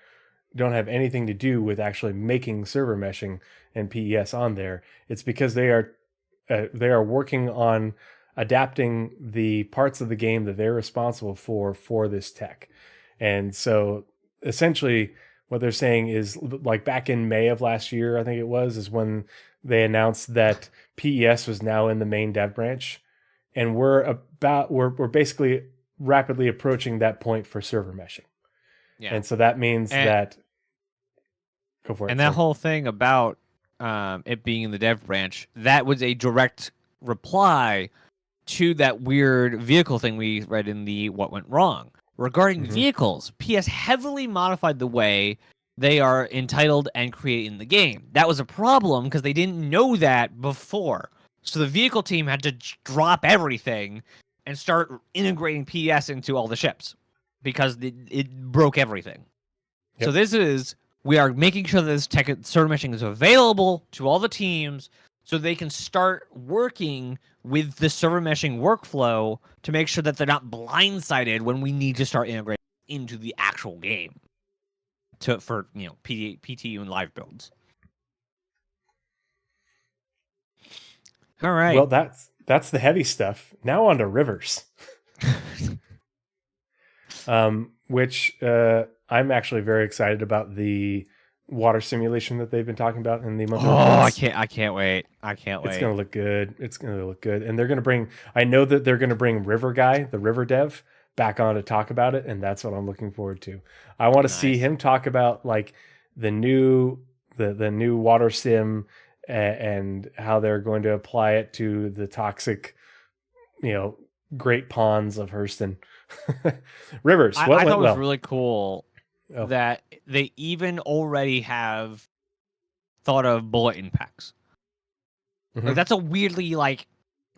don't have anything to do with actually making server meshing and PES on there. It's because they are working on adapting the parts of the game that they're responsible for this tech. And so essentially what they're saying is, like back in May of last year, I think it was, is when they announced that PES was now in the main dev branch, and we're basically rapidly approaching that point for server meshing. Yeah. And so that means that go for it. And that whole thing about it being in the dev branch, that was a direct reply to that weird vehicle thing we read in the What Went Wrong. Regarding vehicles, PS heavily modified the way they are entitled and created in the game. That was a problem because they didn't know that before. So the vehicle team had to drop everything and start integrating PS into all the ships because it broke everything. Yep. So we are making sure that this server meshing is available to all the teams so they can start working with the server meshing workflow to make sure that they're not blindsided when we need to start integrating into the actual game for PTU and live builds. All right. Well, that's the heavy stuff. Now on to rivers. Which I'm actually very excited about the water simulation that they've been talking about in the monthly reports. I can't wait. It's gonna look good. It's gonna look good, and they're gonna bring. I know that they're gonna bring River Guy, the River Dev, back on to talk about it, and that's what I'm looking forward to. I want to see him talk about like the new water sim and how they're going to apply it to the toxic, great ponds of Hurston. Rivers. I thought it was really cool that they even already have thought of bullet impacts. Mm-hmm. Like, that's a weirdly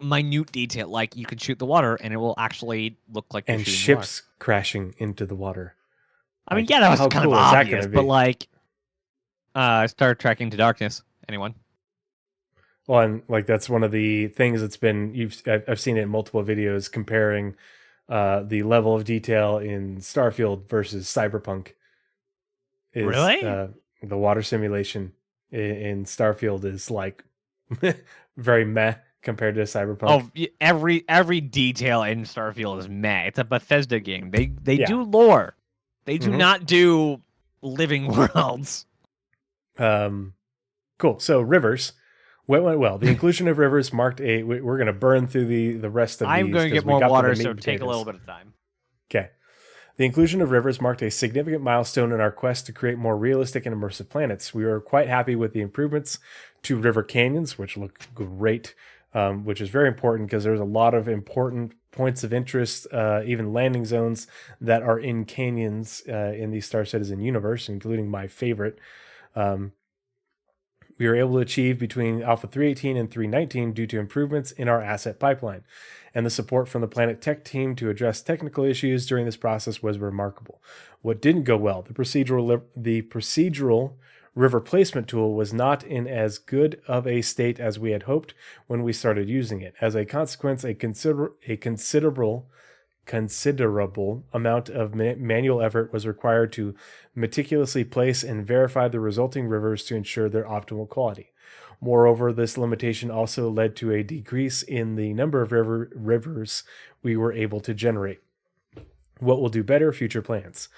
minute detail. Like, you can shoot the water and it will actually look like you're shooting ships crashing into the water. I mean, yeah, that was kind of obvious, but Star Trek Into Darkness. Anyone? Well, and that's one of the things that's been I've seen it in multiple videos comparing the level of detail in Starfield versus Cyberpunk. Really? The water simulation in Starfield is very meh compared to Cyberpunk. Oh, every detail in Starfield is meh. It's a Bethesda game. They do lore. They do not do living worlds. Cool. So rivers. What went well? The inclusion of rivers marked we're going to burn through the rest of these. I'm going to get more water, so take a little bit of time. Okay. The inclusion of rivers marked a significant milestone in our quest to create more realistic and immersive planets. We were quite happy with the improvements to river canyons, which look great, which is very important because there's a lot of important points of interest, even landing zones that are in canyons in the Star Citizen universe, including my favorite. We were able to achieve between Alpha 318 and 319 due to improvements in our asset pipeline, and the support from the Planet Tech team to address technical issues during this process was remarkable. What didn't go well, the procedural river placement tool was not in as good of a state as we had hoped when we started using it. As a consequence, a considerable amount of manual effort was required to meticulously place and verify the resulting rivers to ensure their optimal quality. Moreover, this limitation also led to a decrease in the number of rivers we were able to generate. What will do better? Future plans.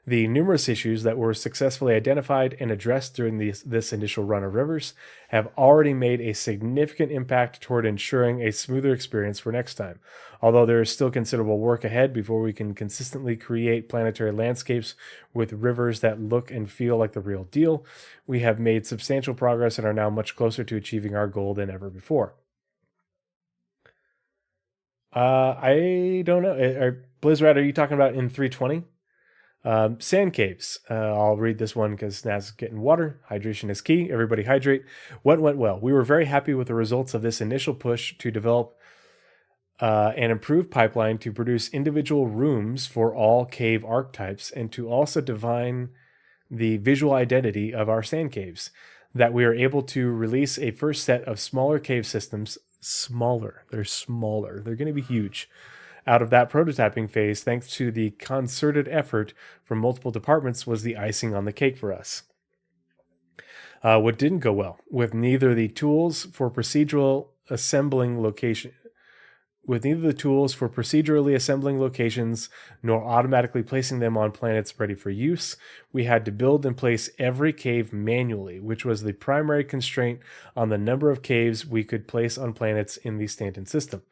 The numerous issues that were successfully identified and addressed during this initial run of rivers have already made a significant impact toward ensuring a smoother experience for next time. Although there is still considerable work ahead before we can consistently create planetary landscapes with rivers that look and feel like the real deal, we have made substantial progress and are now much closer to achieving our goal than ever before. I don't know. Blizzrat, are you talking about in 320? Sand caves. I'll read this one because Naz is getting water. Hydration is key. Everybody hydrate. What went well? We were very happy with the results of this initial push to develop an improved pipeline to produce individual rooms for all cave archetypes and to also define the visual identity of our sand caves. That we are able to release a first set of smaller cave systems. Smaller. They're smaller. They're going to be huge. Out of that prototyping phase, thanks to the concerted effort from multiple departments, was the icing on the cake for us. What didn't go well, with neither the tools for procedurally assembling locations nor automatically placing them on planets ready for use, we had to build and place every cave manually, which was the primary constraint on the number of caves we could place on planets in the Stanton system.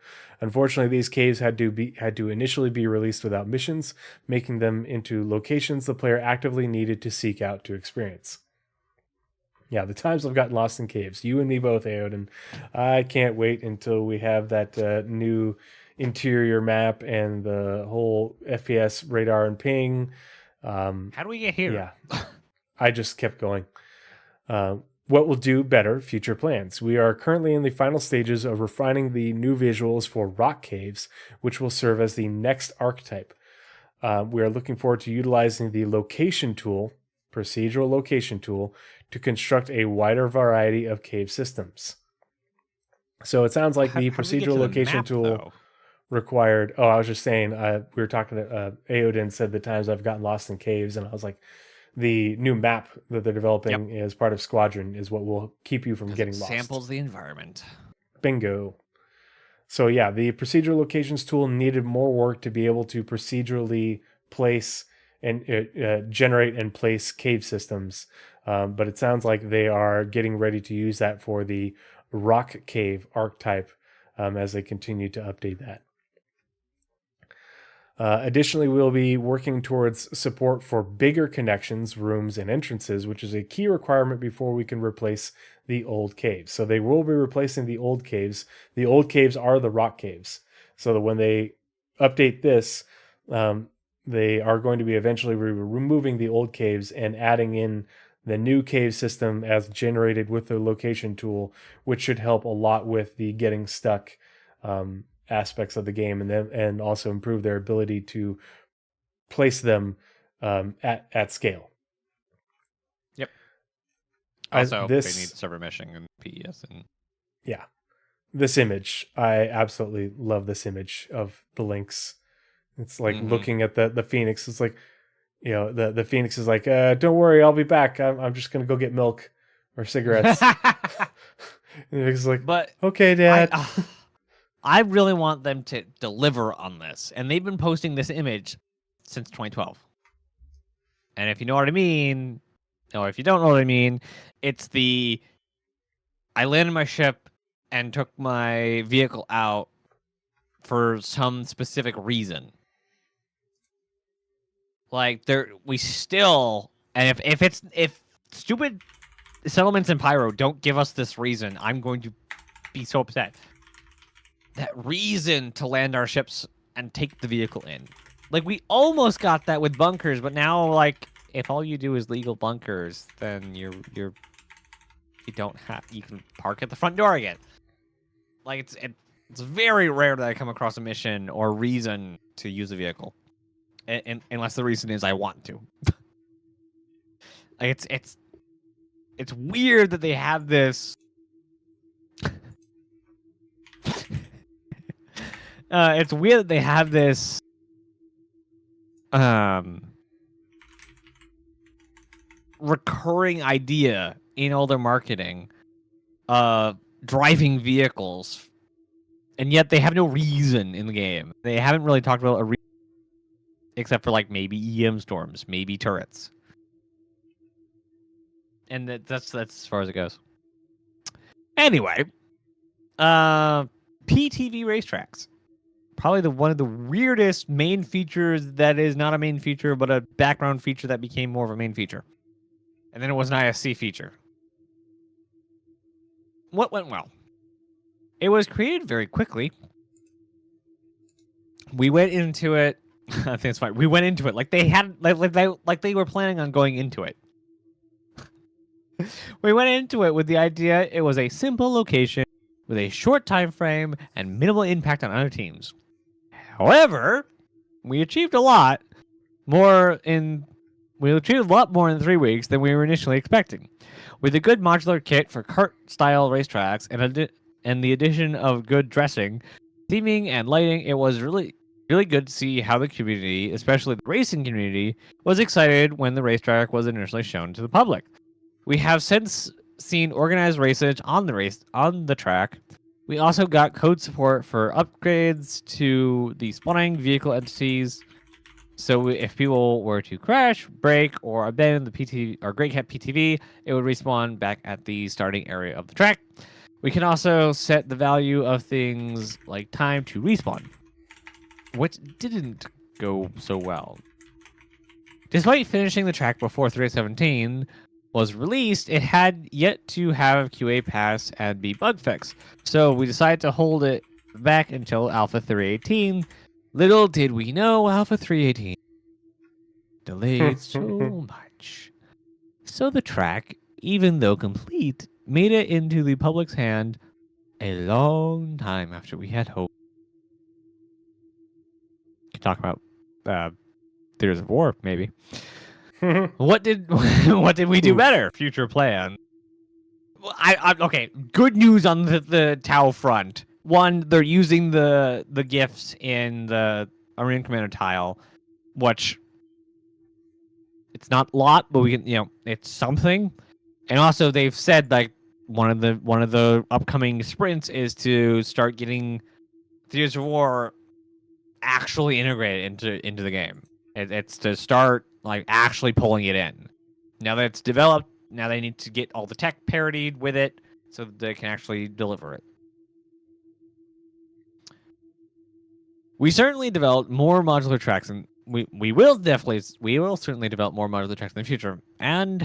Unfortunately, these caves had to initially be released without missions, making them into locations the player actively needed to seek out to experience. Yeah, the times I've gotten lost in caves. You and me both, Aodin. I can't wait until we have that new interior map and the whole FPS radar and ping. How do we get here? Yeah, I just kept going. What will do better? Future plans. We are currently in the final stages of refining the new visuals for rock caves, which will serve as the next archetype. We are looking forward to utilizing the location tool, procedural location tool, to construct a wider variety of cave systems. So it sounds like the procedural location tool required. Oh, I was just saying, we were talking to Aodin said the times I've gotten lost in caves, and I was like, the new map that they're developing as part of Squadron is what will keep you from getting lost. Samples the environment. Bingo. So yeah, the procedural locations tool needed more work to be able to procedurally place and generate and place cave systems. But it sounds like they are getting ready to use that for the rock cave archetype as they continue to update that. Additionally, we'll be working towards support for bigger connections, rooms, and entrances, which is a key requirement before we can replace the old caves. So they will be replacing the old caves. The old caves are the rock caves. So that when they update this, they are going to be eventually removing the old caves and adding in the new cave system as generated with the location tool, which should help a lot with the getting stuck aspects of the game, and also improve their ability to place them at scale. Yep. Also, they need This server meshing and PES and yeah, this image, I absolutely love this image of the Lynx. It's like looking at the Phoenix. It's like, you know, the Phoenix is like, don't worry, I'll be back. I'm just gonna go get milk or cigarettes. And it's like, but okay, Dad. I really want them to deliver on this. And they've been posting this image since 2012. And if you know what I mean, or if you don't know what I mean, it's the I landed my ship and took my vehicle out for some specific reason. Like we still, and if stupid settlements in Pyro don't give us this reason, I'm going to be so upset. That reason to land our ships and take the vehicle in. Like, we almost got that with bunkers, but now, like, if all you do is legal bunkers, then you can park at the front door again. Like, it's very rare that I come across a mission or reason to use a vehicle, unless the reason is I want to. Like, it's weird that they have this. It's weird that they have this recurring idea in all their marketing of driving vehicles, and yet they have no reason in the game. They haven't really talked about a reason, except for like maybe EM storms, maybe turrets, and that's as far as it goes. Anyway, PTV racetracks. Probably one of the weirdest main features that is not a main feature, but a background feature that became more of a main feature. And then it was an ISC feature. What went well? It was created very quickly. We went into it. I think it's fine. We went into it like they had, like they were planning on going into it. We went into it with the idea it was a simple location with a short time frame and minimal impact on other teams. However, we achieved a lot more in 3 weeks than we were initially expecting. With a good modular kit for kart-style racetracks and the addition of good dressing, theming, and lighting, it was really good to see how the community, especially the racing community, was excited when the racetrack was initially shown to the public. We have since seen organized races on the track. We also got code support for upgrades to the spawning vehicle entities. So if people were to crash, break, or abandon the PT or Great Cat PTV, it would respawn back at the starting area of the track. We can also set the value of things like time to respawn, which didn't go so well. Despite finishing the track before 3.17 was released, it had yet to have QA pass and be bug fixed. So we decided to hold it back until Alpha 3.18. Little did we know Alpha 3.18 delayed so much. So the track, even though complete, made it into the public's hand a long time after we had hope. Could talk about Theaters of War, maybe. What did we do better? Future plan. Okay. Good news on the Tau front. One, they're using the gifts in the Arena Commander tile, which it's not a lot, but we can, it's something. And also, they've said like one of the upcoming sprints is to start getting Theaters of War actually integrated into the game. It's to start like actually pulling it in. Now that it's developed, now they need to get all the tech parodied with it so that they can actually deliver it. We certainly developed more modular tracks, and we will certainly develop more modular tracks in the future, and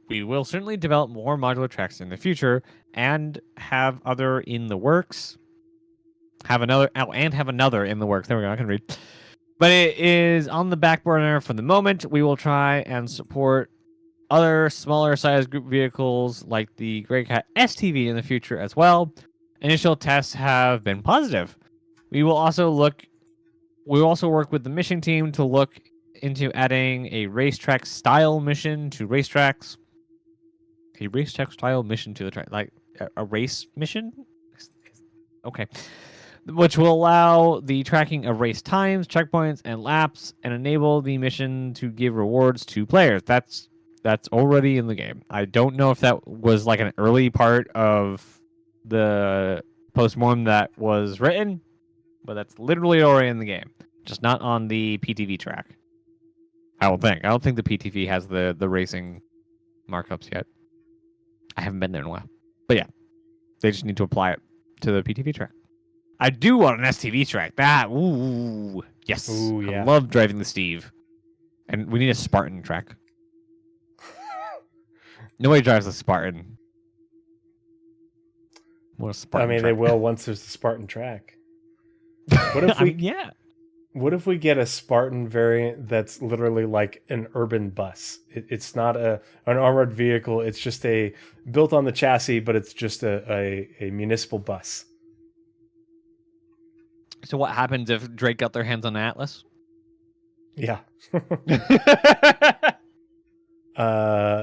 we will certainly develop more modular tracks in the future and have other in the works. Have another in the works. There we go. I can read. But it is on the back burner for the moment. We will try and support other smaller sized group vehicles like the Grey Cat STV in the future as well. Initial tests have been positive. We will also work with the mission team to look into adding a racetrack style mission to racetracks. A racetrack style mission to the track, like a race mission? Okay. Which will allow the tracking of race times, checkpoints, and laps, and enable the mission to give rewards to players. That's already in the game. I don't know if that was like an early part of the Post Mortem that was written, but that's literally already in the game. Just not on the PTV track. I don't think the PTV has the racing markups yet. I haven't been there in a while. But yeah, they just need to apply it to the PTV track. I do want an STV track. Yes. Ooh, yeah. I love driving the Steve. And we need a Spartan track. Nobody drives a Spartan. What a Spartan track. They will once there's the Spartan track. What if What if we get a Spartan variant that's literally like an urban bus? It's not an armored vehicle. It's just built on the chassis, but it's just a municipal bus. So what happens if Drake got their hands on an Atlas? Yeah.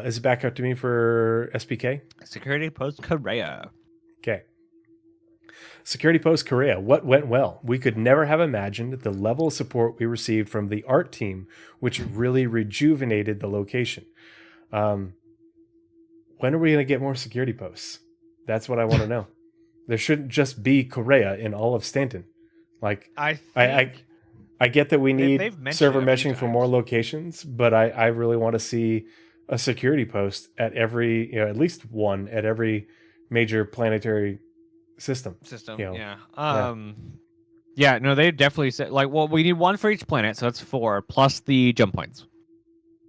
Is it back up to me for SPK? Security Post Korea. Okay. Security Post Korea. What went well? We could never have imagined the level of support we received from the art team, which really rejuvenated the location. When are we going to get more security posts? That's what I want to know. There shouldn't just be Korea in all of Stanton. Like I get that we need server meshing for more locations, but I really want to see a security post at every, at least one at every major planetary system. Yeah. Yeah, no, they definitely said we need one for each planet, so that's 4 plus the jump points.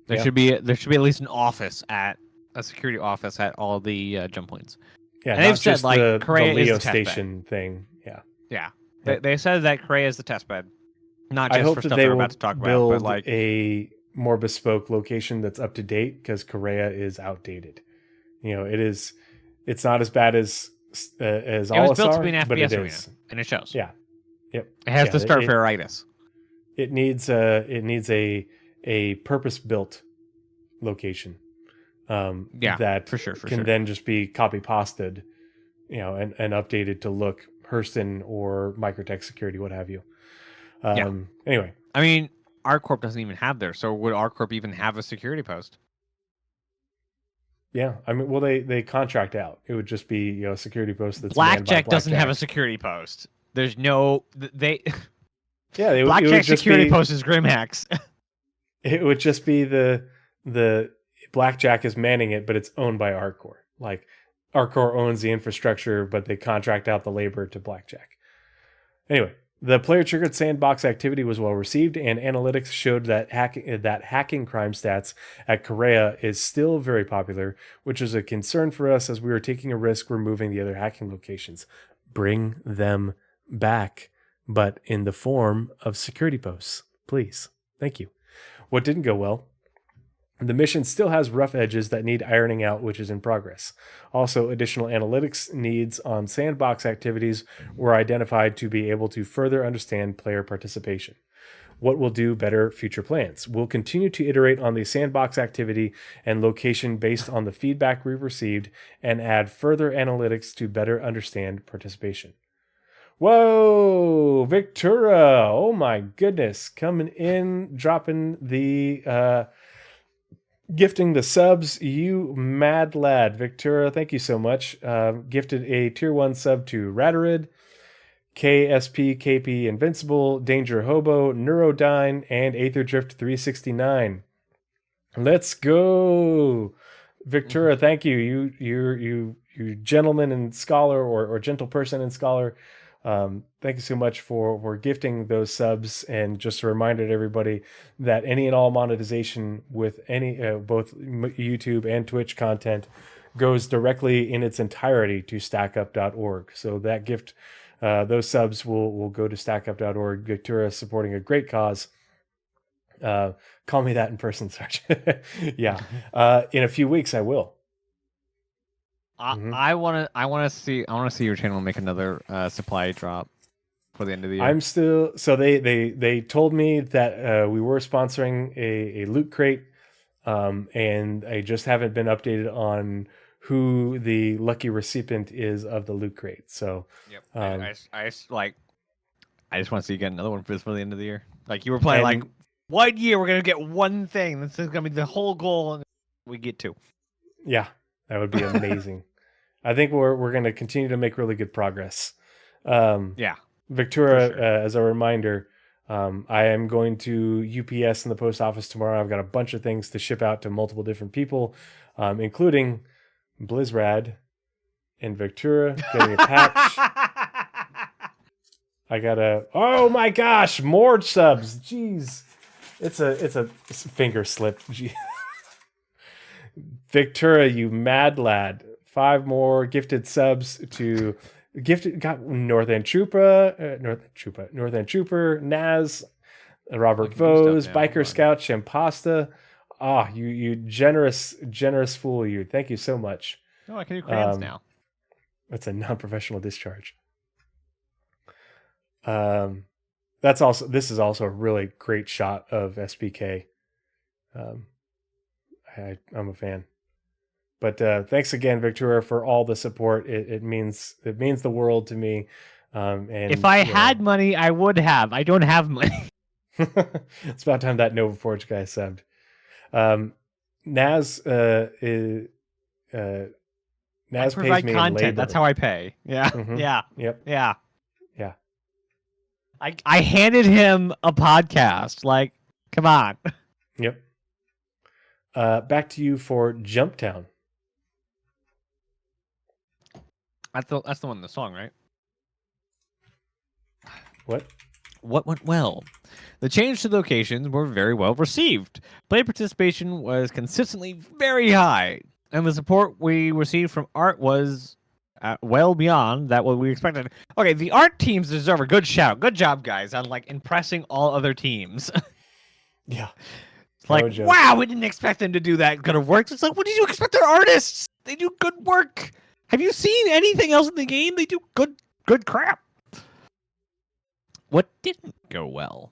There should be at least a security office at all the jump points. Yeah, and they've said the Korea Leo is the station thing. Yeah. Yeah. They said that Korea is the test bed. Not just I hope for that stuff they we're will about to talk about, build but like a more bespoke location that's up to date, because Korea is outdated. It's not as bad as it was built to be an but FPS it arena, is. and it shows. Yeah. Yep. It has the Starfareitis. It needs a purpose built location. That for sure can then just be copy pasted, and updated to look Hurston or Microtech Security, what have you. Anyway, I mean, ArcCorp doesn't even have theirs, so would ArcCorp even have a security post? Yeah, I mean, well, they contract out. It would just be a security post that's Blackjack doesn't have a security post. There's no they. Yeah, Blackjack security post is Grimhacks. It would just be the Blackjack is manning it, but it's owned by ArcCorp. Like ArcCorp owns the infrastructure, but they contract out the labor to Blackjack. Anyway, the player-triggered sandbox activity was well received, and analytics showed that hacking crime stats at Korea is still very popular, which is a concern for us as we were taking a risk removing the other hacking locations. Bring them back, but in the form of security posts, please. Thank you. What didn't go well? The mission still has rough edges that need ironing out, which is in progress. Also, additional analytics needs on sandbox activities were identified to be able to further understand player participation. What will do better? Future plans. We'll continue to iterate on the sandbox activity and location based on the feedback we've received and add further analytics to better understand participation. Whoa, Victura! Oh my goodness, coming in, dropping the Gifting the subs, you mad lad. Victura, thank you so much. Gifted a tier 1 sub to Radarid, KSP, KP Invincible, Danger Hobo, Neurodyne, and Aetherdrift 369. Let's go. Victura, thank you. You gentleman and scholar or gentle person and scholar. Thank you so much for gifting those subs. And just a reminder to everybody that any and all monetization with any both YouTube and Twitch content goes directly in its entirety to stackup.org. So that gift, those subs will go to stackup.org. Victura supporting a great cause. Call me that in person, Sarge. Yeah. In a few weeks, I will. I want to see your channel make another supply drop for the end of the year. I'm still so they told me that we were sponsoring a loot crate, and I just haven't been updated on who the lucky recipient is of the loot crate. So yep. I just want to see you get another one for the end of the year. Like you were playing like 1 year, we're gonna get one thing. This is gonna be the whole goal, and we get two. Yeah, that would be amazing. I think we're gonna continue to make really good progress. Yeah, Victura, sure. As a reminder, I am going to UPS in the post office tomorrow. I've got a bunch of things to ship out to multiple different people, including Blizzrad and Victura getting a patch. I got oh my gosh, more subs. Jeez. It's a finger slip. Victura, you mad lad. 5 more gifted subs to got North End Trooper, Naz, Robert Vose, Biker Scout, Champasta. You generous fool, you. Thank you so much. Oh, I can do crayons now. That's a non-professional discharge. This is also a really great shot of SBK. I'm a fan. But thanks again, Victoria, for all the support. It means the world to me. And if I had money, I would have. I don't have money. It's about time that Nova Forge guy subbed. Naz Naz pays me content. in labor. That's how I pay. Yeah. Mm-hmm. Yeah. Yep. Yeah. Yeah. I handed him a podcast. Like, come on. Yep. Back to you for Jumptown. That's the one in the song, right? What went well? The change to locations were very well received. Player participation was consistently very high, and the support we received from art was well beyond that what we expected. Okay, the art teams deserve a good shout. Good job, guys, on like impressing all other teams. Yeah. It's like, wow, we didn't expect them to do that good of work. It's like, what did you expect? They're artists. They do good work. Have you seen anything else in the game? They do good crap. What didn't go well?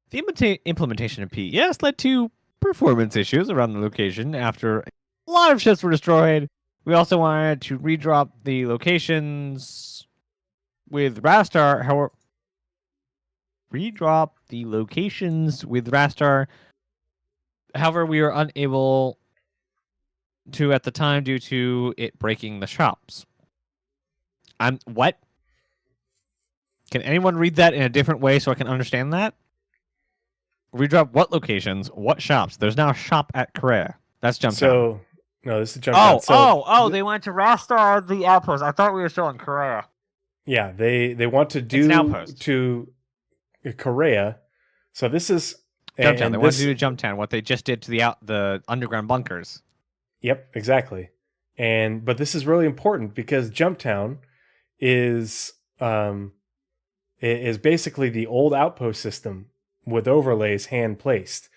The implementation of PES led to performance issues around the location after a lot of ships were destroyed. We also wanted to redrop the locations with Rastar. However, However, we were unable to at the time due to it breaking the shops. What? Can anyone read that in a different way so I can understand that? Redrop what locations? What shops? There's now a shop at Korea. That's Jumptown. So, no, this is Jumptown. They went to Rastar the outpost. I thought we were still in Korea. Yeah, they want to do to Korea. So this is Jumptown. They want to do to Jumptown what they just did to the underground bunkers. Yep, exactly. But this is really important because Jumptown is basically the old outpost system with overlays hand placed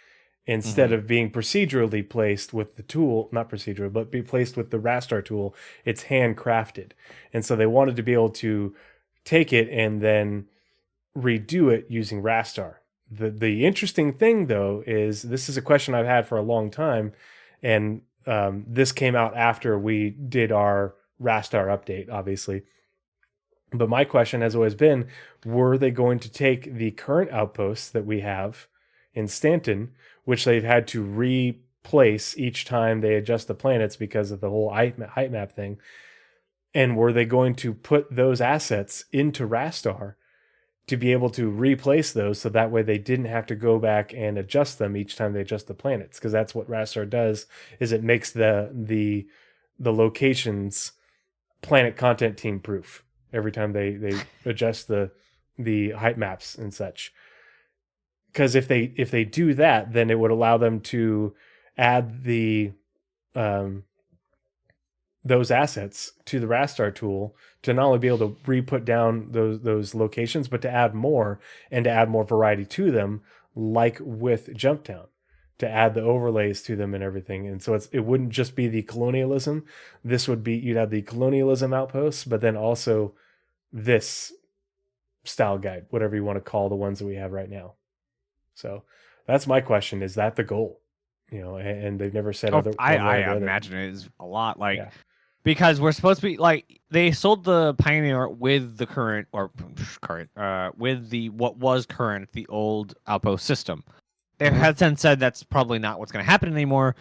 instead of being procedurally placed with the tool, not procedural, but be placed with the Rastar tool. It's handcrafted. And so they wanted to be able to take it and then redo it using Rastar. The interesting thing, though, is this is a question I've had for a long time, and this came out after we did our Rastar update, obviously. But my question has always been, were they going to take the current outposts that we have in Stanton, which they've had to place each time they adjust the planets because of the whole height map thing? And were they going to put those assets into Rastar to be able to replace those, so that way they didn't have to go back and adjust them each time they adjust the planets? Because that's what Rastar does, is it makes the locations planet content team proof every time they adjust the height maps and such. Because if they do that, then it would allow them to add the those assets to the Rastar tool to not only be able to re-put down those locations, but to add more, and to add more variety to them, like with Jumptown, to add the overlays to them and everything. And so it wouldn't just be the colonialism. This would be, you'd have the colonialism outposts, but then also this style guide, whatever you want to call the ones that we have right now. So that's my question. Is that the goal? And they've never said other. I imagine it is a lot, like, because we're supposed to be like, they sold the Pioneer with the current with the what was current, the old outpost system. They have since said that's probably not what's going to happen anymore,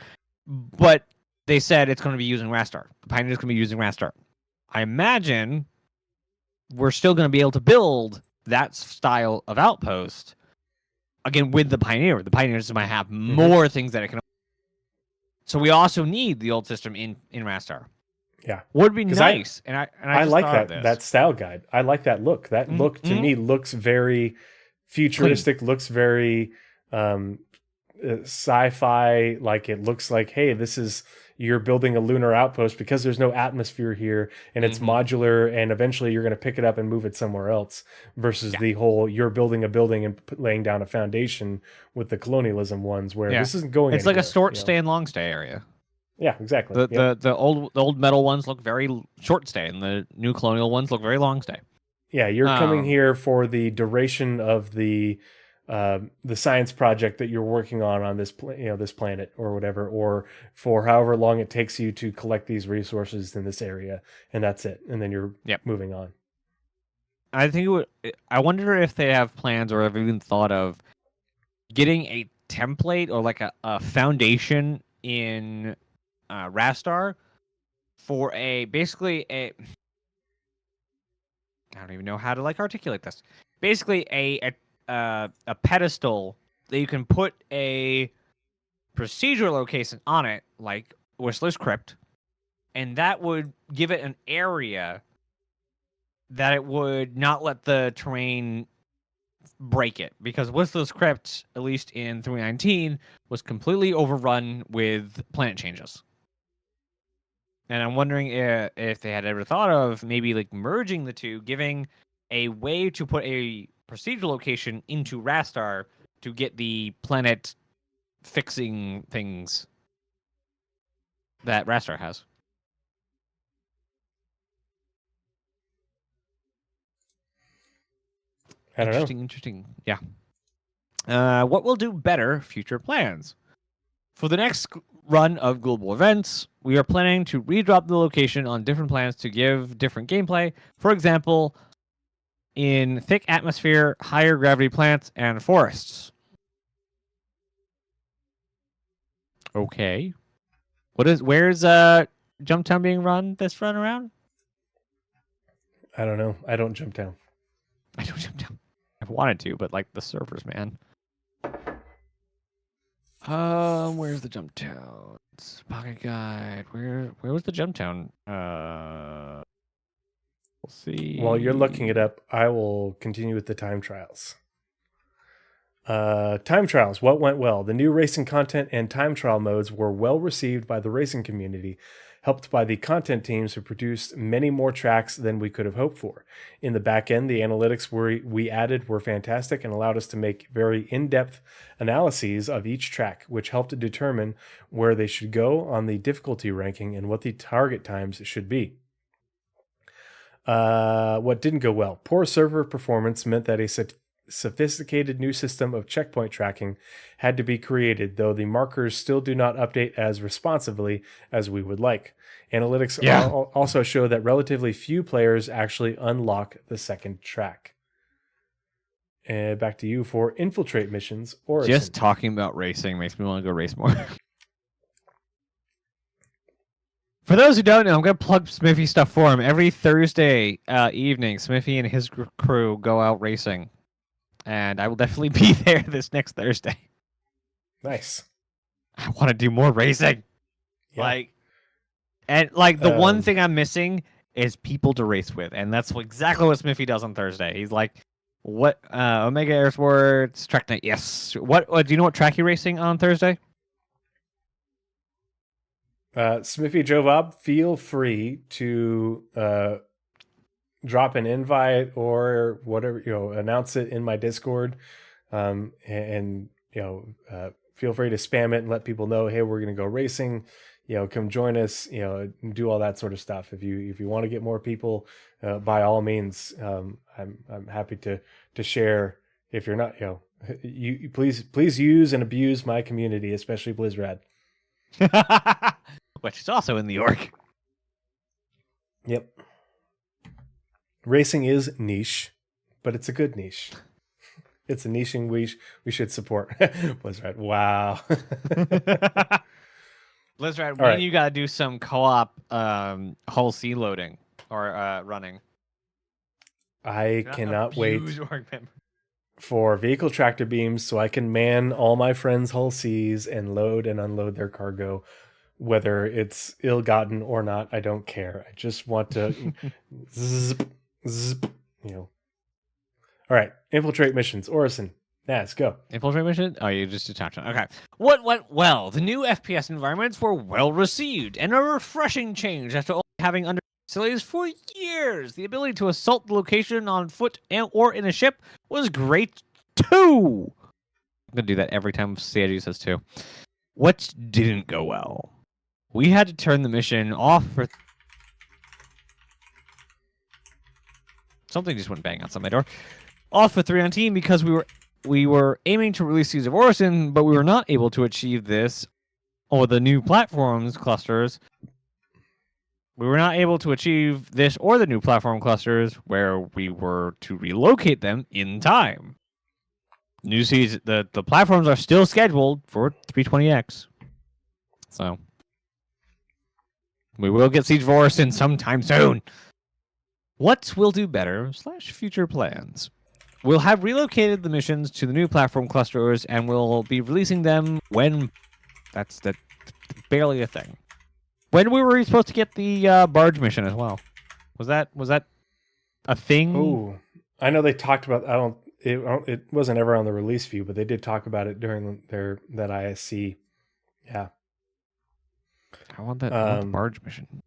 but they said it's going to be using Rastar. The Pioneer's going to be using Rastar. I imagine we're still going to be able to build that style of outpost again with the Pioneer. The Pioneers might have more things that it can. So we also need the old system in Rastar. Yeah, would be nice. I like that style guide. I like that look. That look to me looks very futuristic. Clean. Looks very sci-fi. Like, it looks like, hey, this is, you're building a lunar outpost because there's no atmosphere here, and it's modular, and eventually you're going to pick it up and move it somewhere else, versus the whole, you're building a building and laying down a foundation with the colonialism ones, where this isn't going it's anywhere, like a short stay and long stay area. Yeah, exactly. The old metal ones look very short stay, and the new colonial ones look very long stay. Yeah, you're coming here for the duration of the science project that you're working on this this planet or whatever, or for however long it takes you to collect these resources in this area, and that's it. And then you're moving on. I think I wonder if they have plans, or have even thought of getting a template or like a foundation in Rastar for basically a, I don't even know how to articulate this. Basically a pedestal that you can put a procedural location on it, like Whistler's Crypt, and that would give it an area that it would not let the terrain break it, because Whistler's Crypt, at least in 319, was completely overrun with planet changes. And I'm wondering if they had ever thought of maybe merging the two, giving a way to put a procedural location into Rastar to get the planet fixing things that Rastar has. I don't know. Interesting. Yeah. What will do better? Future plans. For the next run of global events, we are planning to redrop the location on different planets to give different gameplay. For example, in thick atmosphere, higher gravity planets, and forests. Okay. Where's Jumptown being run this run around? I don't know. I don't jump down. I've wanted to, but the servers, man. Where's the Jumptown? Pocket guide. Where was the Jumptown? We'll see. While you're looking it up, I will continue with the time trials. Time trials. What went well? The new racing content and time trial modes were well received by the racing community, helped by the content teams who produced many more tracks than we could have hoped for. In the back end, the analytics we added were fantastic and allowed us to make very in-depth analyses of each track, which helped determine where they should go on the difficulty ranking and what the target times should be. What didn't go well? Poor server performance meant that a sophisticated new system of checkpoint tracking had to be created, though the markers still do not update as responsively as we would like. Analytics also show that relatively few players actually unlock the second track. And back to you for infiltrate missions. Or just talking about racing makes me want to go race more. For those who don't know, I'm going to plug Smithy stuff for him. Every Thursday evening, Smithy and his crew go out racing. And I will definitely be there this next Thursday. Nice. I want to do more racing. Yeah. The one thing I'm missing is people to race with. And that's exactly what Smithy does on Thursday. He's like, what, Omega Airsports, Track Night, yes. What, do you know what track you're racing on Thursday? Smithy Jovob, feel free to drop an invite or whatever, announce it in my Discord, and feel free to spam it and let people know, hey, we're going to go racing. Come join us. Do all that sort of stuff. If you want to get more people, by all means, I'm happy to share. If you're not, you please use and abuse my community, especially Blizzrad. Which is also in New York. Yep. Racing is niche, but it's a good niche. It's a niching we should support. Blizzard. Wow. Blizzard, when you got to do some co-op hull C loading or running. I cannot wait for vehicle tractor beams so I can man all my friends' hull Cs and load and unload their cargo. Whether it's ill-gotten or not, I don't care. I just want to zip, All right, infiltrate missions. Orison, Naz, go. Infiltrate mission? Oh, you just attached it. Okay. What went well? The new FPS environments were well received and a refreshing change after only having under facilities for years. The ability to assault the location on foot or in a ship was great too. I'm gonna do that every time CIG says too. What didn't go well? We had to turn the mission off for... Something just went bang outside my door. Off for 3 on team because we were aiming to release Seeds of Orison, but we were not able to achieve this or the new platforms clusters. We were not able to achieve this or the new platform clusters where we were to relocate them in time. New seeds, the platforms are still scheduled for 320X. So we will get Siege of Orison sometime soon. What will do better / future plans? We'll have relocated the missions to the new platform clusters and we'll be releasing them when... That's barely a thing. When were we supposed to get the barge mission as well? Was that a thing? Oh, I know they talked about... It wasn't ever on the release view, but they did talk about it during that ISC. Yeah. I want the barge mission.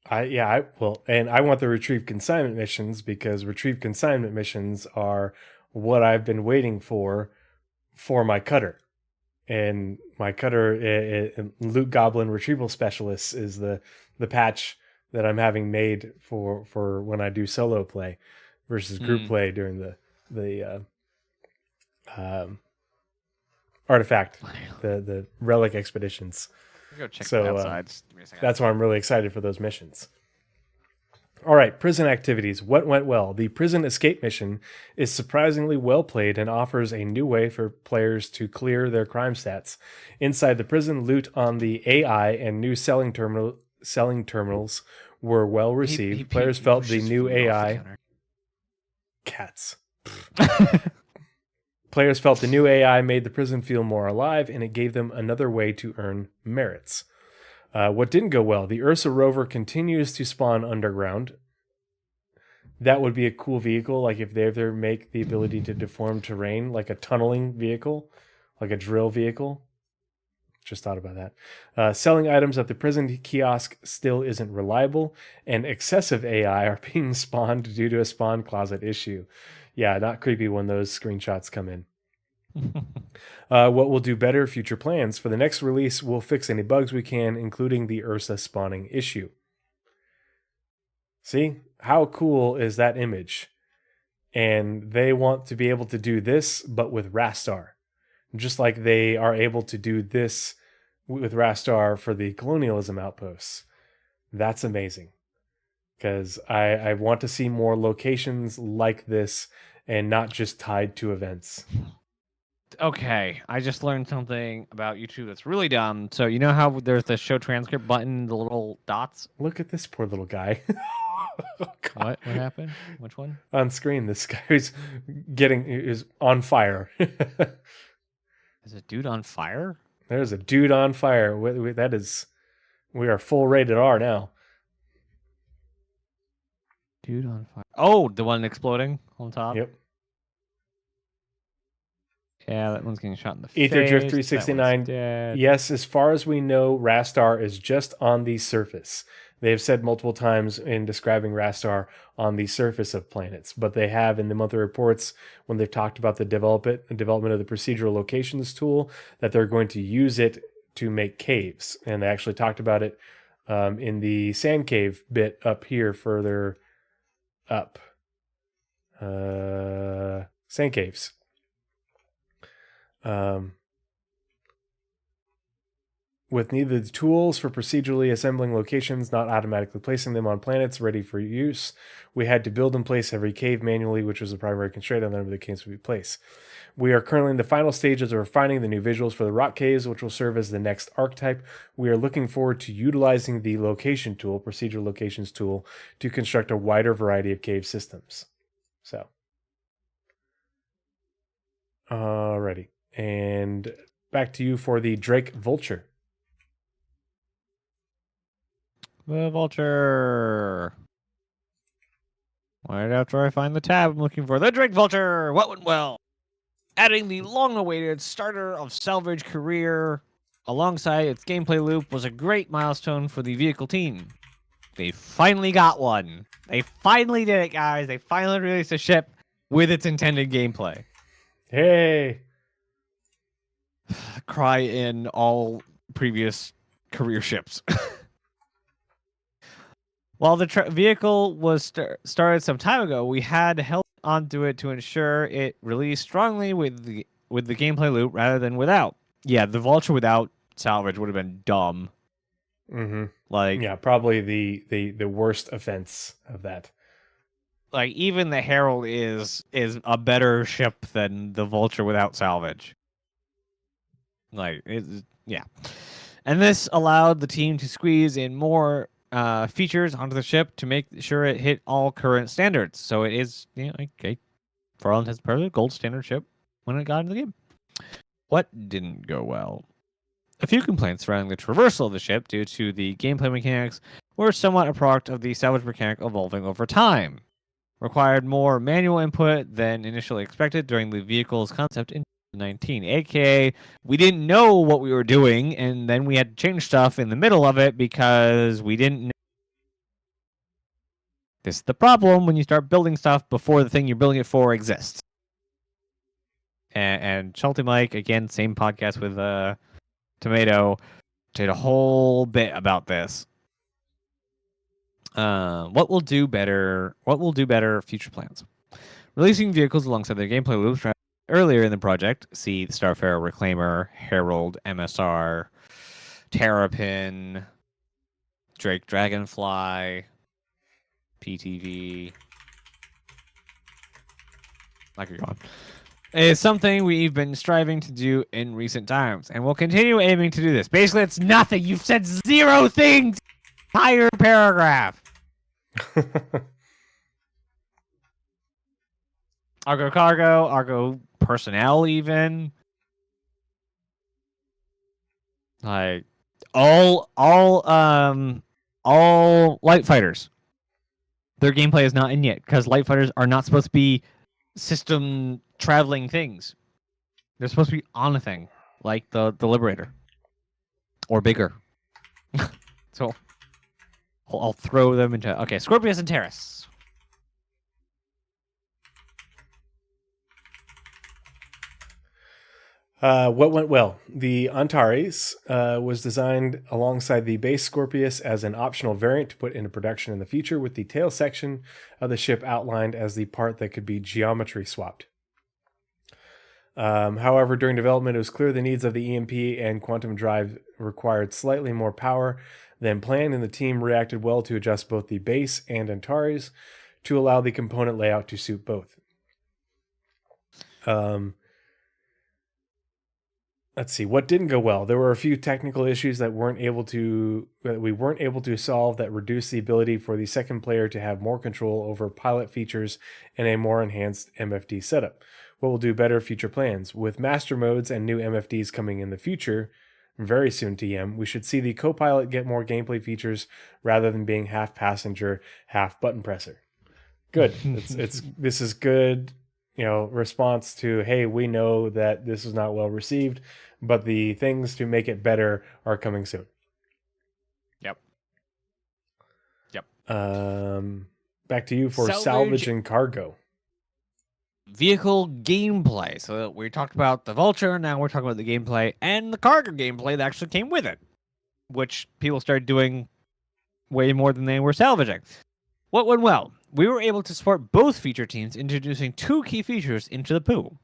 I want the retrieve consignment missions because retrieve consignment missions are what I've been waiting for my cutter. And my cutter, Loot Goblin Retrieval Specialist, is the patch that I'm having made for when I do solo play versus group play during the artifact, the relic expeditions. Go check that outside. That's why I'm really excited for those missions. All right, prison activities. What went well? The prison escape mission is surprisingly well played and offers a new way for players to clear their crime stats. Inside the prison, loot on the AI and new selling terminals were well received. Players felt the new AI... Cats. Players felt the new AI made the prison feel more alive, and it gave them another way to earn merits. What didn't go well? The Ursa rover continues to spawn underground. That would be a cool vehicle, like if they ever make the ability to deform terrain, like a tunneling vehicle, like a drill vehicle. Just thought about that. Selling items at the prison kiosk still isn't reliable, and excessive AI are being spawned due to a spawn closet issue. Yeah, not creepy when those screenshots come in. What will do better? Future plans. For the next release, we'll fix any bugs we can, including the Ursa spawning issue. See? How cool is that image? And they want to be able to do this, but with Rastar. Just like they are able to do this with Rastar for the colonialism outposts. That's amazing. Because I want to see more locations like this and not just tied to events. Okay, I just learned something about YouTube that's really dumb. So you know how there's the show transcript button, the little dots? Look at this poor little guy. Oh, God. What happened? Which one? On screen, this guy is on fire. Is a dude on fire? There's a dude on fire. We are full rated R now. Dude on fire. Oh, the one exploding on top. Yep. Yeah, that one's getting shot in the Ether Drift face. 369. Yes, as far as we know, Rastar is just on the surface. They have said multiple times in describing Rastar on the surface of planets, but they have in the monthly reports when they've talked about the development of the procedural locations tool that they're going to use it to make caves, and they actually talked about it in the sand cave bit up here further up. Sand caves. With neither the tools for procedurally assembling locations, not automatically placing them on planets ready for use, we had to build and place every cave manually, which was the primary constraint on the number of the caves we place. We are currently in the final stages of refining the new visuals for the rock caves, which will serve as the next archetype. We are looking forward to utilizing the location tool, procedural locations tool, to construct a wider variety of cave systems. So, alrighty. And back to you for the Drake Vulture. The Vulture. Right after I find the tab I'm looking for. The Drake Vulture! What went well? Adding the long-awaited starter of salvage career alongside its gameplay loop was a great milestone for the vehicle team. They finally got one. They finally did it, guys. They finally released a ship with its intended gameplay. Hey! Cry in all previous career ships. While the vehicle was started some time ago, we had held onto it to ensure it released strongly with the gameplay loop rather than without. Yeah, the Vulture without salvage would have been dumb. Mm-hmm. Like, yeah, probably the worst offense of that. Like, even the Herald is a better ship than the Vulture without salvage. Like, yeah. And this allowed the team to squeeze in more features onto the ship to make sure it hit all current standards. So it is, okay, for all intents and purposes, gold standard ship when it got into the game. What didn't go well? A few complaints surrounding the traversal of the ship due to the gameplay mechanics were somewhat a product of the salvage mechanic evolving over time. Required more manual input than initially expected during the vehicle's concept in 2019. AKA, we didn't know what we were doing, and then we had to change stuff in the middle of it because we didn't know. This is the problem when you start building stuff before the thing you're building it for exists. And Shelty Mike, again, same podcast with Tomato, did a whole bit about this. What will do better? What will do better? Future plans. Releasing vehicles alongside their gameplay loops earlier in the project. See Starfarer, Reclaimer, Herald, MSR, Terrapin, Drake, Dragonfly, PTV. Like you're gone. It's something we've been striving to do in recent times, and we'll continue aiming to do this. Basically, it's nothing. You've said zero things. Entire paragraph. Argo cargo, Argo personnel, even like all light fighters. Their gameplay is not in yet because light fighters are not supposed to be system traveling things. They're supposed to be on a thing like the Liberator or bigger. So I'll throw them into Scorpius and Terrace. What went well? The Antares was designed alongside the base Scorpius as an optional variant to put into production in the future, with the tail section of the ship outlined as the part that could be geometry swapped. However, during development, it was clear the needs of the EMP and quantum drive required slightly more power than planned, and the team reacted well to adjust both the base and Antares to allow the component layout to suit both. let's see what didn't go well. There were a few technical issues that we weren't able to solve that reduced the ability for the second player to have more control over pilot features and a more enhanced MFD setup. What will do better? Future plans with master modes and new MFDs coming in the future. Very soon, TM, we should see the co-pilot get more gameplay features rather than being half passenger, half button presser. Good. This is good, response to, hey, we know that this is not well received, but the things to make it better are coming soon. Yep. Back to you for salvage and cargo. Vehicle gameplay. So we talked about the Vulture, now we're talking about the gameplay and the cargo gameplay that actually came with it, which people started doing way more than they were salvaging. What went well? We were able to support both feature teams, introducing 2 key features into the poo,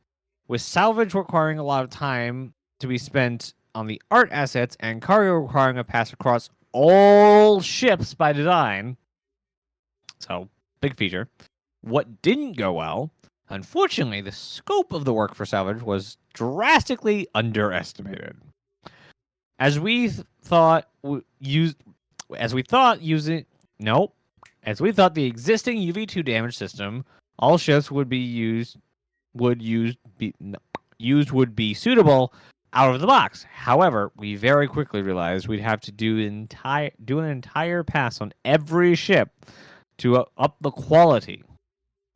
with salvage requiring a lot of time to be spent on the art assets and cargo requiring a pass across all ships by design. So, big feature. What didn't go well? Unfortunately, the scope of the work for salvage was drastically underestimated. As we thought the existing UV2 damage system, all ships would be suitable out of the box. However, we very quickly realized we'd have to do an entire pass on every ship to up the quality,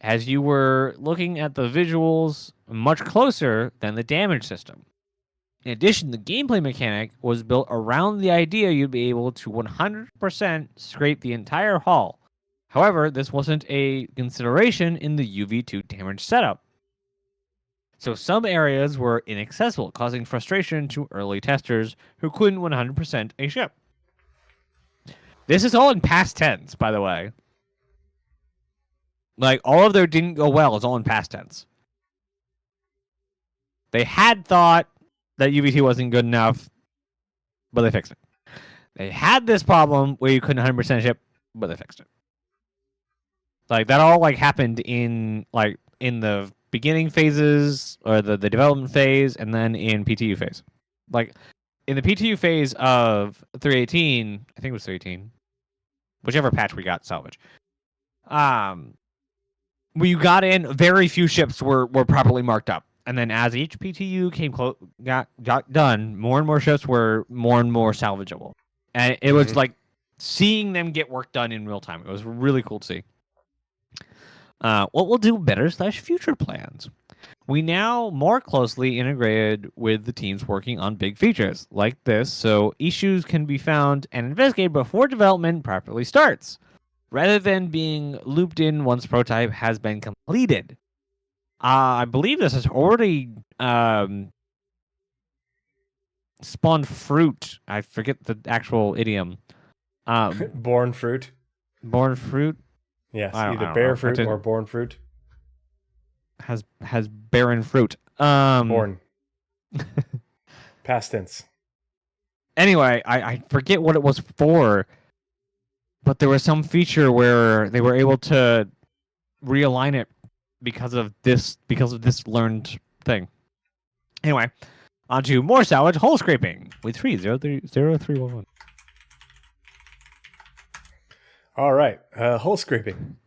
as you were looking at the visuals much closer than the damage system. In addition, the gameplay mechanic was built around the idea you'd be able to 100% scrape the entire hull. However, this wasn't a consideration in the UV2 damage setup. So some areas were inaccessible, causing frustration to early testers who couldn't 100% a ship. This is all in past tense, by the way. Like, all of their didn't go well is all in past tense. They had thought that UV2 wasn't good enough, but they fixed it. They had this problem where you couldn't 100% ship, but they fixed it. Like, that all happened in the beginning phases, or the development phase, and then in PTU phase. Like, in the PTU phase of 318, I think it was 318, whichever patch we got salvage. When you got in, very few ships were properly marked up. And then as each PTU got done, more and more ships were more and more salvageable. And it was like seeing them get work done in real time. It was really cool to see. What we'll do better / future plans. We now more closely integrated with the teams working on big features like this, so issues can be found and investigated before development properly starts, rather than being looped in once prototype has been completed. I believe this has already spawned fruit. I forget the actual idiom. Born fruit. Born fruit? Yes, either bear fruit or born fruit. Has barren fruit. Born. Past tense. Anyway, I forget what it was for, but there was some feature where they were able to realign it because of this learned thing. Anyway, on to more salvage hull scraping with 0311. All right, hull scraping.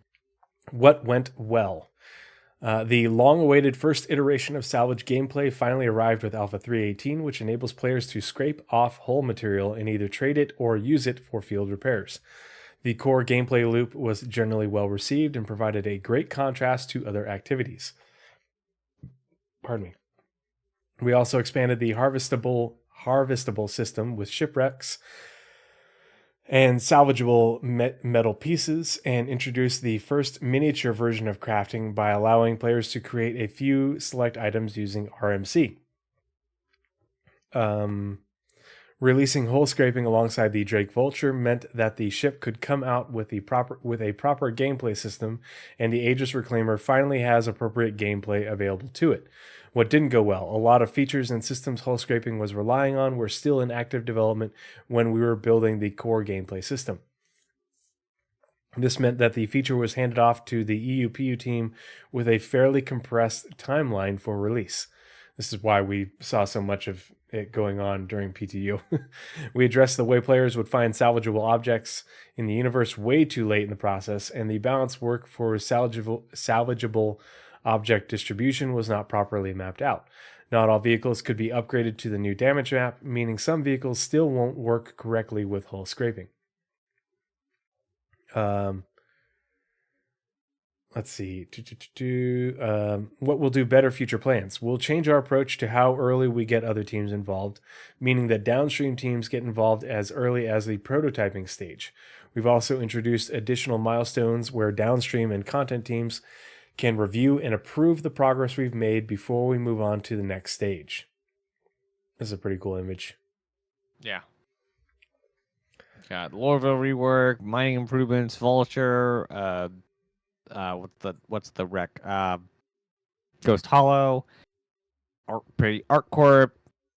What went well? The long-awaited first iteration of salvage gameplay finally arrived with Alpha 318, which enables players to scrape off hull material and either trade it or use it for field repairs. The core gameplay loop was generally well received and provided a great contrast to other activities. Pardon me. We also expanded the harvestable system with shipwrecks and salvageable metal pieces, and introduced the first miniature version of crafting by allowing players to create a few select items using RMC. Releasing hull scraping alongside the Drake Vulture meant that the ship could come out with a proper gameplay system, and the Aegis Reclaimer finally has appropriate gameplay available to it. What didn't go well? A lot of features and systems hull scraping was relying on were still in active development when we were building the core gameplay system. This meant that the feature was handed off to the EUPU team with a fairly compressed timeline for release. This is why we saw so much of it going on during PTU. We addressed the way players would find salvageable objects in the universe way too late in the process, and the balance work for salvageable object distribution was not properly mapped out. Not all vehicles could be upgraded to the new damage map, meaning some vehicles still won't work correctly with hull scraping. Let's see. What we'll do better future plans. We'll change our approach to how early we get other teams involved, meaning that downstream teams get involved as early as the prototyping stage. We've also introduced additional milestones where downstream and content teams can review and approve the progress we've made before we move on to the next stage. This is a pretty cool image. Yeah. Got Lorville rework, mining improvements, Vulture, what's the wreck? Ghost Hollow, ArcCorp.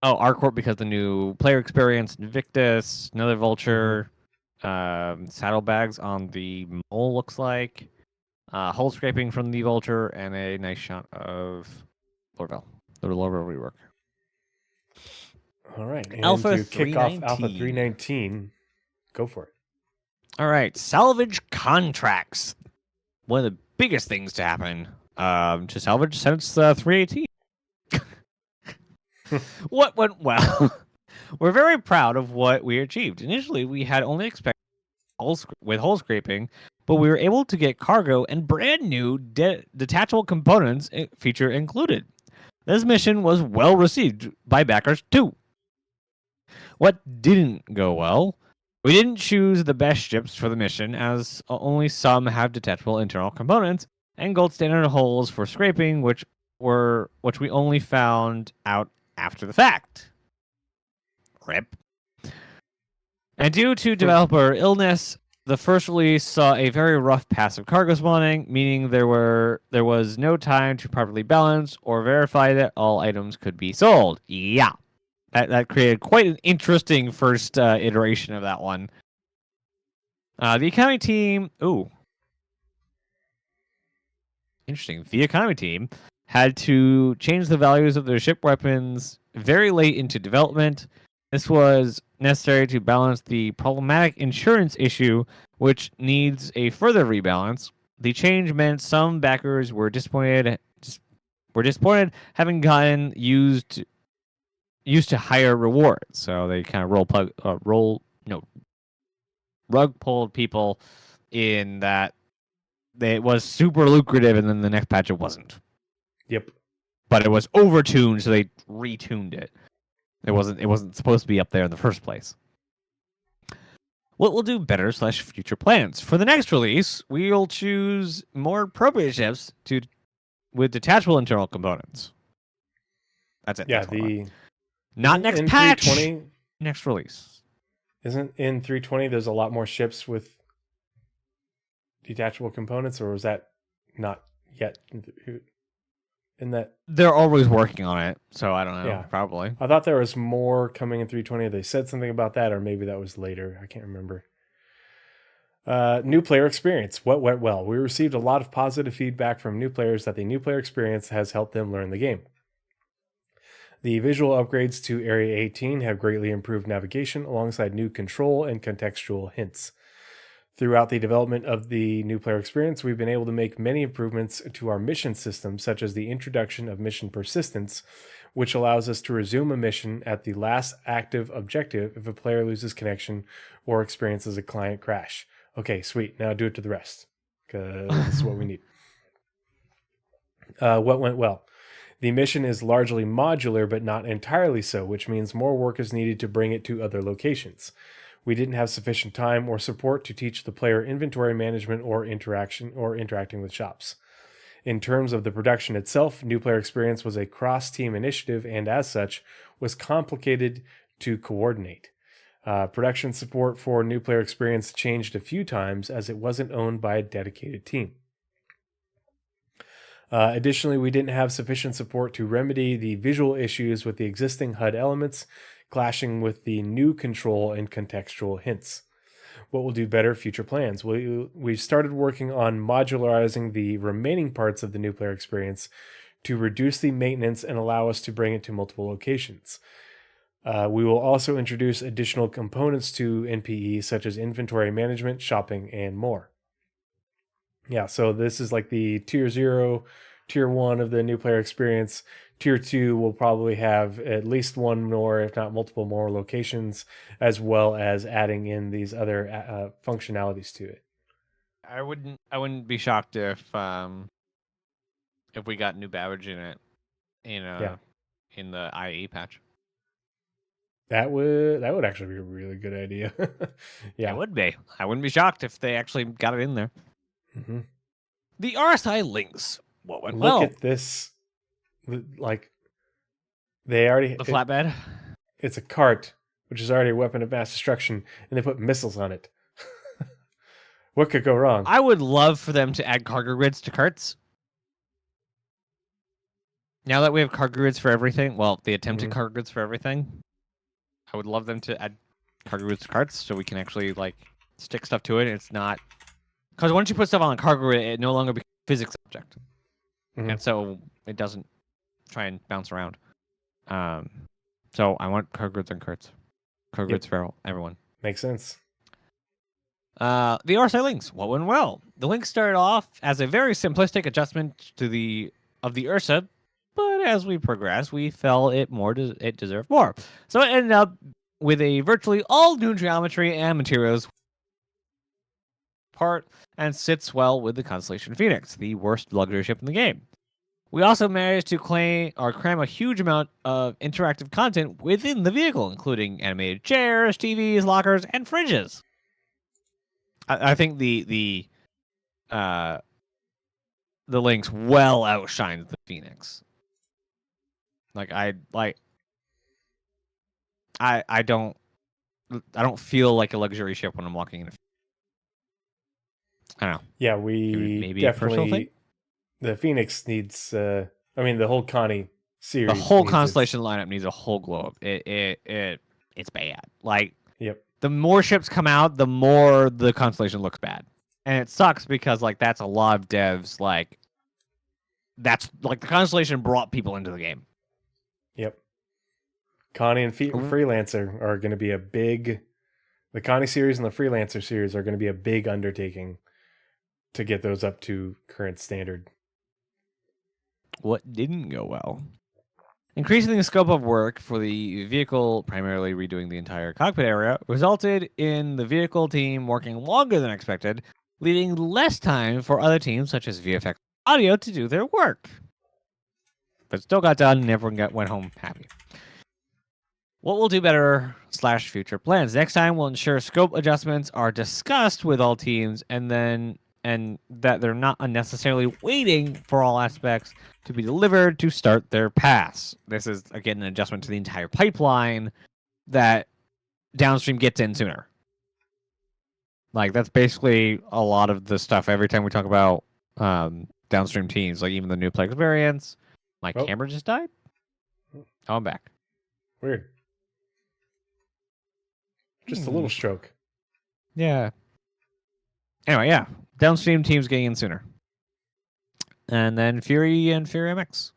Oh, ArcCorp because the new player experience, Invictus, another Vulture, saddlebags on the mole looks like, hull scraping from the Vulture, and a nice shot of Lorville. The Lorville rework. All right, and Alpha to kick off 319. Alpha 319, go for it. All right, salvage contracts. One of the biggest things to happen to salvage since 318. What went well? We're very proud of what we achieved. Initially, we had only expected with hull scraping, but we were able to get cargo and brand new detachable components feature included. This mission was well received by backers too. What didn't go well? We didn't choose the best ships for the mission, as only some have detachable internal components and gold standard hulls for scraping, which we only found out after the fact. RIP. And due to developer illness, the first release saw a very rough passive cargo spawning, meaning there was no time to properly balance or verify that all items could be sold. Yeah. That created quite an interesting first iteration of that one. The economy team... Ooh. Interesting. The economy team had to change the values of their ship weapons very late into development. This was necessary to balance the problematic insurance issue, which needs a further rebalance. The change meant some backers were disappointed having gotten used to higher rewards. So they kind of rug pulled people in that it was super lucrative, and then the next patch it wasn't. Yep. But it was overtuned, so they retuned it. It wasn't supposed to be up there in the first place. What we'll do better / future plans. For the next release, we'll choose more appropriate ships with detachable internal components. That's it. Yeah, not next patch. 320, next release. Isn't in 320 there's a lot more ships with detachable components, or was that not yet in that? They're always working on it, so I don't know. Yeah. Probably. I thought there was more coming in 320. They said something about that, or maybe that was later. I can't remember. New player experience. What went well? We received a lot of positive feedback from new players that the new player experience has helped them learn the game. The visual upgrades to Area 18 have greatly improved navigation alongside new control and contextual hints. Throughout the development of the new player experience, we've been able to make many improvements to our mission system, such as the introduction of mission persistence, which allows us to resume a mission at the last active objective if a player loses connection or experiences a client crash. Okay, sweet. Now do it to the rest, because this is what we need. What went well? The mission is largely modular, but not entirely so, which means more work is needed to bring it to other locations. We didn't have sufficient time or support to teach the player inventory management or interacting with shops. In terms of the production itself, New Player Experience was a cross-team initiative and as such was complicated to coordinate. Production support for New Player Experience changed a few times as it wasn't owned by a dedicated team. Additionally, we didn't have sufficient support to remedy the visual issues with the existing HUD elements clashing with the new control and contextual hints. What will do better? Future plans. We've started working on modularizing the remaining parts of the New Player Experience to reduce the maintenance and allow us to bring it to multiple locations. We will also introduce additional components to NPE, such as inventory management, shopping, and more. Yeah, so this is like the tier 0, tier 1 of the new player experience. Tier 2 will probably have at least one more, if not multiple more locations, as well as adding in these other functionalities to it. I wouldn't be shocked if we got new badge in it Yeah, in the IE patch. that would actually be a really good idea. It Yeah. would be. I wouldn't be shocked if they actually got it in there. hmm The RSI links. What went Look well? at this. Like, they already, The flatbed. it's a cart, which is already a weapon of mass destruction, and they put missiles on it. What could go wrong? I would love for them to add cargo grids to carts. Now that we have cargo grids for everything, well, the attempted Mhm. cargo grids for everything, I would love them to add cargo grids to carts so we can actually like stick stuff to it. It's not because once you put stuff on a cargo grid, it no longer becomes a physics object, Mhm. and so it doesn't try and bounce around. So I want cargo grids and carts. Cargo grids for everyone. Makes sense. The RSI links. What went well? The links started off as a very simplistic adjustment to the Ursa, but as we progressed, we felt it deserved more. So it ended up with a virtually all new geometry and materials part, and sits well with the Constellation Phoenix, the worst luxury ship in the game. We also managed to cram a huge amount of interactive content within the vehicle, including animated chairs, TVs, lockers, and fridges. I think the Lynx well outshines the Phoenix. I don't feel like a luxury ship when I'm walking in. I don't know. Yeah, we Maybe a personal thing. definitely, the Phoenix needs. The whole Connie series. The whole needs Constellation lineup needs a whole glow up. It's bad. Like, Yep. the more ships come out, the more the Constellation looks bad, and it sucks because like that's a lot of devs. Like, that's like the Constellation brought people into the game. Yep. Connie and Freelancer are going to be a big. The Connie series and the Freelancer series are going to be a big undertaking to get those up to current standard. What didn't go well? Increasing the scope of work for the vehicle, primarily redoing the entire cockpit area, resulted in the vehicle team working longer than expected, leaving less time for other teams such as VFX Audio to do their work. But still got done and everyone went home happy. What we'll do better / future plans. Next time we'll ensure scope adjustments are discussed with all teams and that they're not unnecessarily waiting for all aspects to be delivered to start their pass. This is, again, an adjustment to the entire pipeline that downstream gets in sooner. Like, that's basically a lot of the stuff every time we talk about downstream teams, like even the new play experience. My camera just died? Oh, I'm back. Weird. Just a little stroke. Yeah. Anyway, yeah. Downstream teams getting in sooner. And then Fury and Fury MX.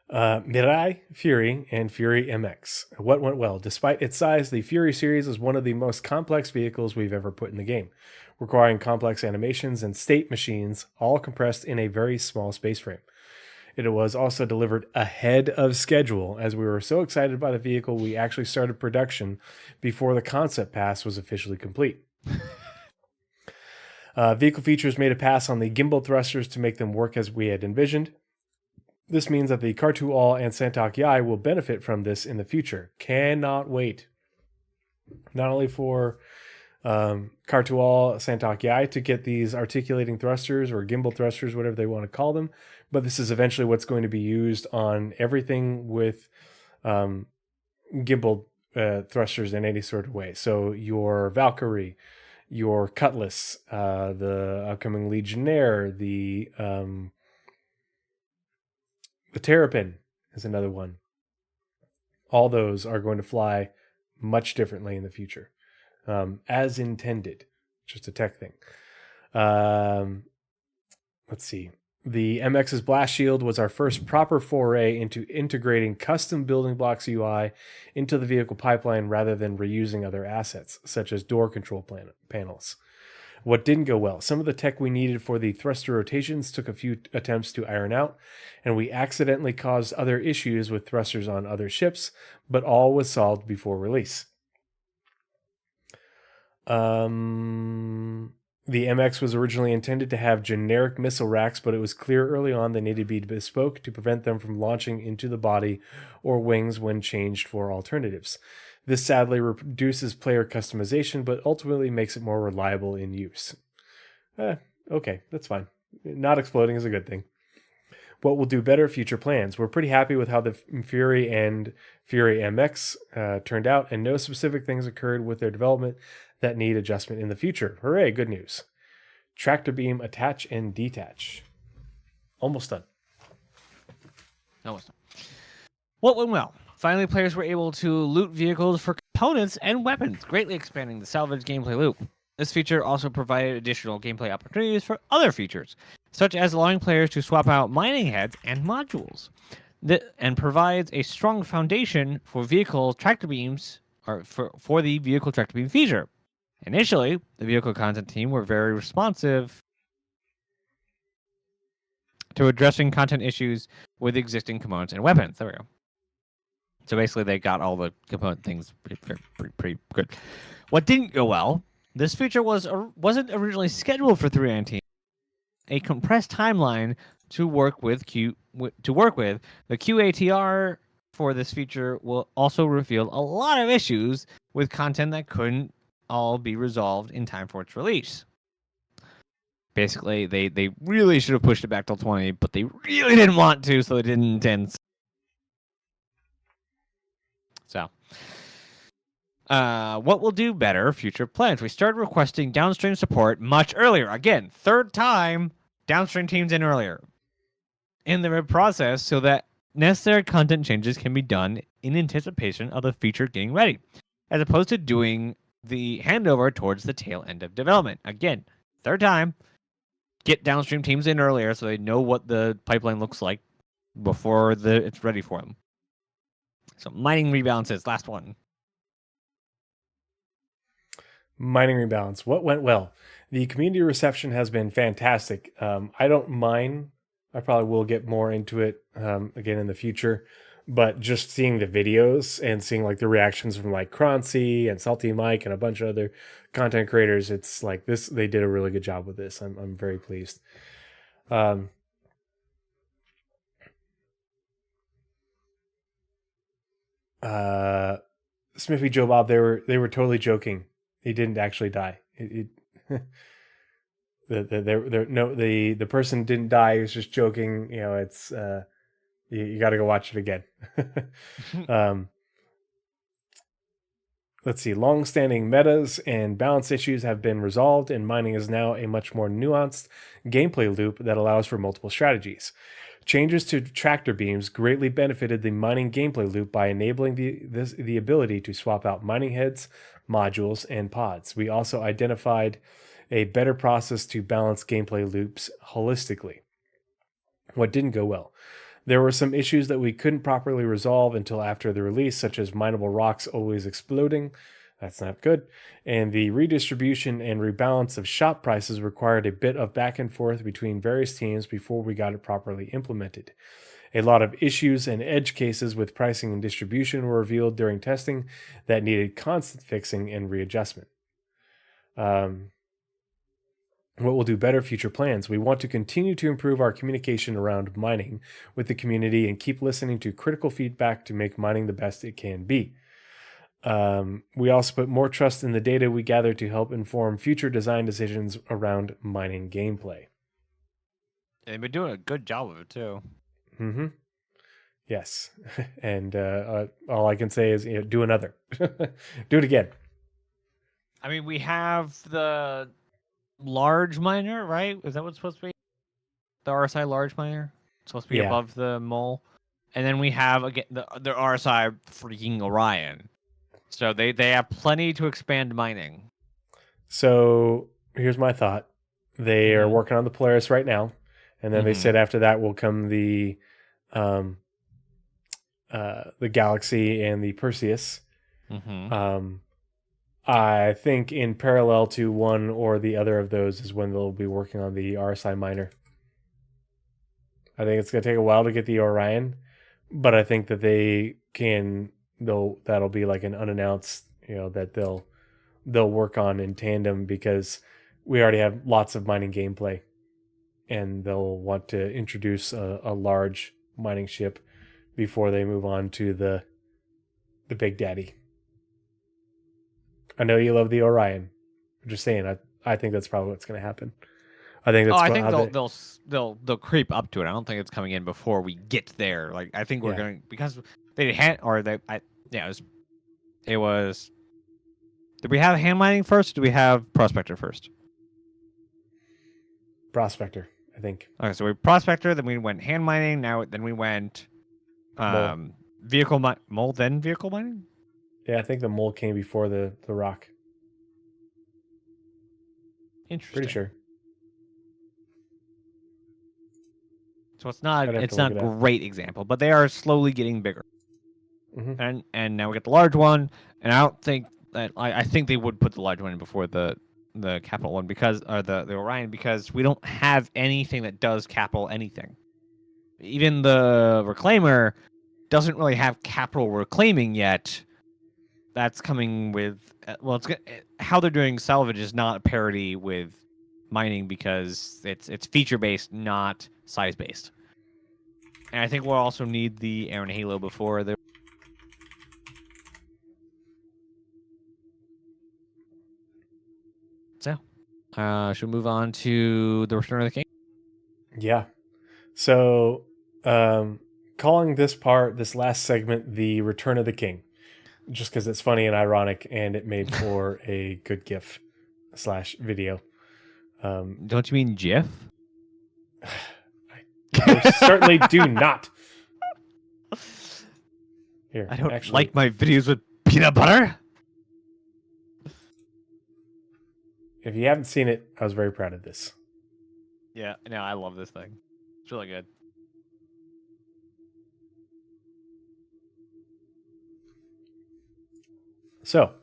Mirai, Fury, and Fury MX. What went well? Despite its size, the Fury series is one of the most complex vehicles we've ever put in the game, requiring complex animations and state machines, all compressed in a very small space frame. It was also delivered ahead of schedule, as we were so excited by the vehicle we actually started production before the concept pass was officially complete. Vehicle features made a pass on the gimbal thrusters to make them work as we had envisioned. This means that the Kar2All and Santok Yai will benefit from this in the future. Cannot wait. Not only for Kar2All, Santok Yai to get these articulating thrusters or gimbal thrusters, whatever they want to call them, but this is eventually what's going to be used on everything with gimbal thrusters in any sort of way. So your Valkyrie, your Cutlass, the upcoming Legionnaire, the Terrapin is another one. All those are going to fly much differently in the future, as intended. Just a tech thing. Let's see. The MX's Blast Shield was our first proper foray into integrating custom building blocks UI into the vehicle pipeline rather than reusing other assets, such as door control panels. What didn't go well? Some of the tech we needed for the thruster rotations took a few attempts to iron out, and we accidentally caused other issues with thrusters on other ships, but all was solved before release. The MX was originally intended to have generic missile racks, but it was clear early on they needed to be bespoke to prevent them from launching into the body or wings when changed for alternatives. This sadly reduces player customization, but ultimately makes it more reliable in use. Okay, that's fine. Not exploding is a good thing. What will do better? Future plans. We're pretty happy with how the Fury and Fury MX turned out, and no specific things occurred with their development that need adjustment in the future. Hooray, good news. Tractor beam attach and detach. Almost done. Almost done. What went well? Finally, players were able to loot vehicles for components and weapons, greatly expanding the salvage gameplay loop. This feature also provided additional gameplay opportunities for other features, such as allowing players to swap out mining heads and modules, and provides a strong foundation for vehicle tractor beams, or for the vehicle tractor beam feature. Initially, the vehicle content team were very responsive to addressing content issues with existing components and weapons. There we go. So basically, they got all the component things pretty good. What didn't go well? This feature wasn't originally scheduled for 319. A compressed timeline to work with the QATR for this feature will also reveal a lot of issues with content that couldn't all be resolved in time for its release. Basically, they really should have pushed it back till 20, but they really didn't want to, so they didn't intend. So, what will do better? Future plans. We started requesting downstream support much earlier. Again, third time, downstream teams in earlier in the process so that necessary content changes can be done in anticipation of the feature getting ready, as opposed to doing the handover towards the tail end of development. Again, third time, get downstream teams in earlier so they know what the pipeline looks like before it's ready for them. So mining rebalances, last one. Mining rebalance. What went well? The community reception has been fantastic. I don't mind. I probably will get more into it again in the future. But just seeing the videos and seeing like the reactions from like Croncy and Salty Mike and a bunch of other content creators, it's like this. They did a really good job with this. I'm very pleased. Smithy Joe Bob, they were totally joking. He didn't actually die. The person didn't die. He was just joking. You know, it's you got to go watch it again. Let's see. Long-standing metas and balance issues have been resolved, and mining is now a much more nuanced gameplay loop that allows for multiple strategies. Changes to tractor beams greatly benefited the mining gameplay loop by enabling the ability to swap out mining heads, modules, and pods. We also identified a better process to balance gameplay loops holistically. What didn't go well? There were some issues that we couldn't properly resolve until after the release, such as mineable rocks always exploding. That's not good. And the redistribution and rebalance of shop prices required a bit of back and forth between various teams before we got it properly implemented. A lot of issues and edge cases with pricing and distribution were revealed during testing that needed constant fixing and readjustment. What will do better? Future plans. We want to continue to improve our communication around mining with the community and keep listening to critical feedback to make mining the best it can be. We also put more trust in the data we gather to help inform future design decisions around mining gameplay. They've been doing a good job of it too. Mm-hmm. Yes. And all I can say is, do another. Do it again. I mean, we have the large miner, right? Is that what's supposed to be? The RSI large miner? It's supposed to be above the mole. And then we have, again, the RSI freaking Orion. So they have plenty to expand mining. So here's my thought. They are working on the Polaris right now, and then they said after that will come the Galaxy and the Perseus. I think in parallel to one or the other of those is when they'll be working on the RSI Minor. I think it's going to take a while to get the Orion, but I think that that'll be like an unannounced, that they'll work on in tandem, because we already have lots of mining gameplay, and they'll want to introduce a large mining ship before they move on to the Big Daddy. I know you love the Orion. I'm just saying, I think that's probably what's going to happen. I think that's. I think they'll creep up to it. I don't think it's coming in before we get there. Like, I think we're going, because they had, or they, it was. Did we have hand mining first? Or do we have prospector first? Prospector, I think. Okay, so we prospector, then we went hand mining. Then we went vehicle mole, then vehicle mining. Yeah, I think the mole came before the rock. Interesting. Pretty sure. So it's not a great example, but they are slowly getting bigger. And now we get the large one, and I don't think that I think they would put the large one in before the capital one, because the Orion, because we don't have anything that does capital anything. Even the Reclaimer doesn't really have capital reclaiming yet. That's coming with how they're doing salvage is not parity with mining, because it's feature based, not size based. And I think we'll also need the Air and Halo before the. So, should we move on to the Return of the King? Yeah. So, calling this last segment, the Return of the King, just because it's funny and ironic, and it made for a good GIF / video. Don't you mean GIF? I certainly do not. Here, I don't like my videos with peanut butter. If you haven't seen it, I was very proud of this. Yeah, no, I love this thing. It's really good. So,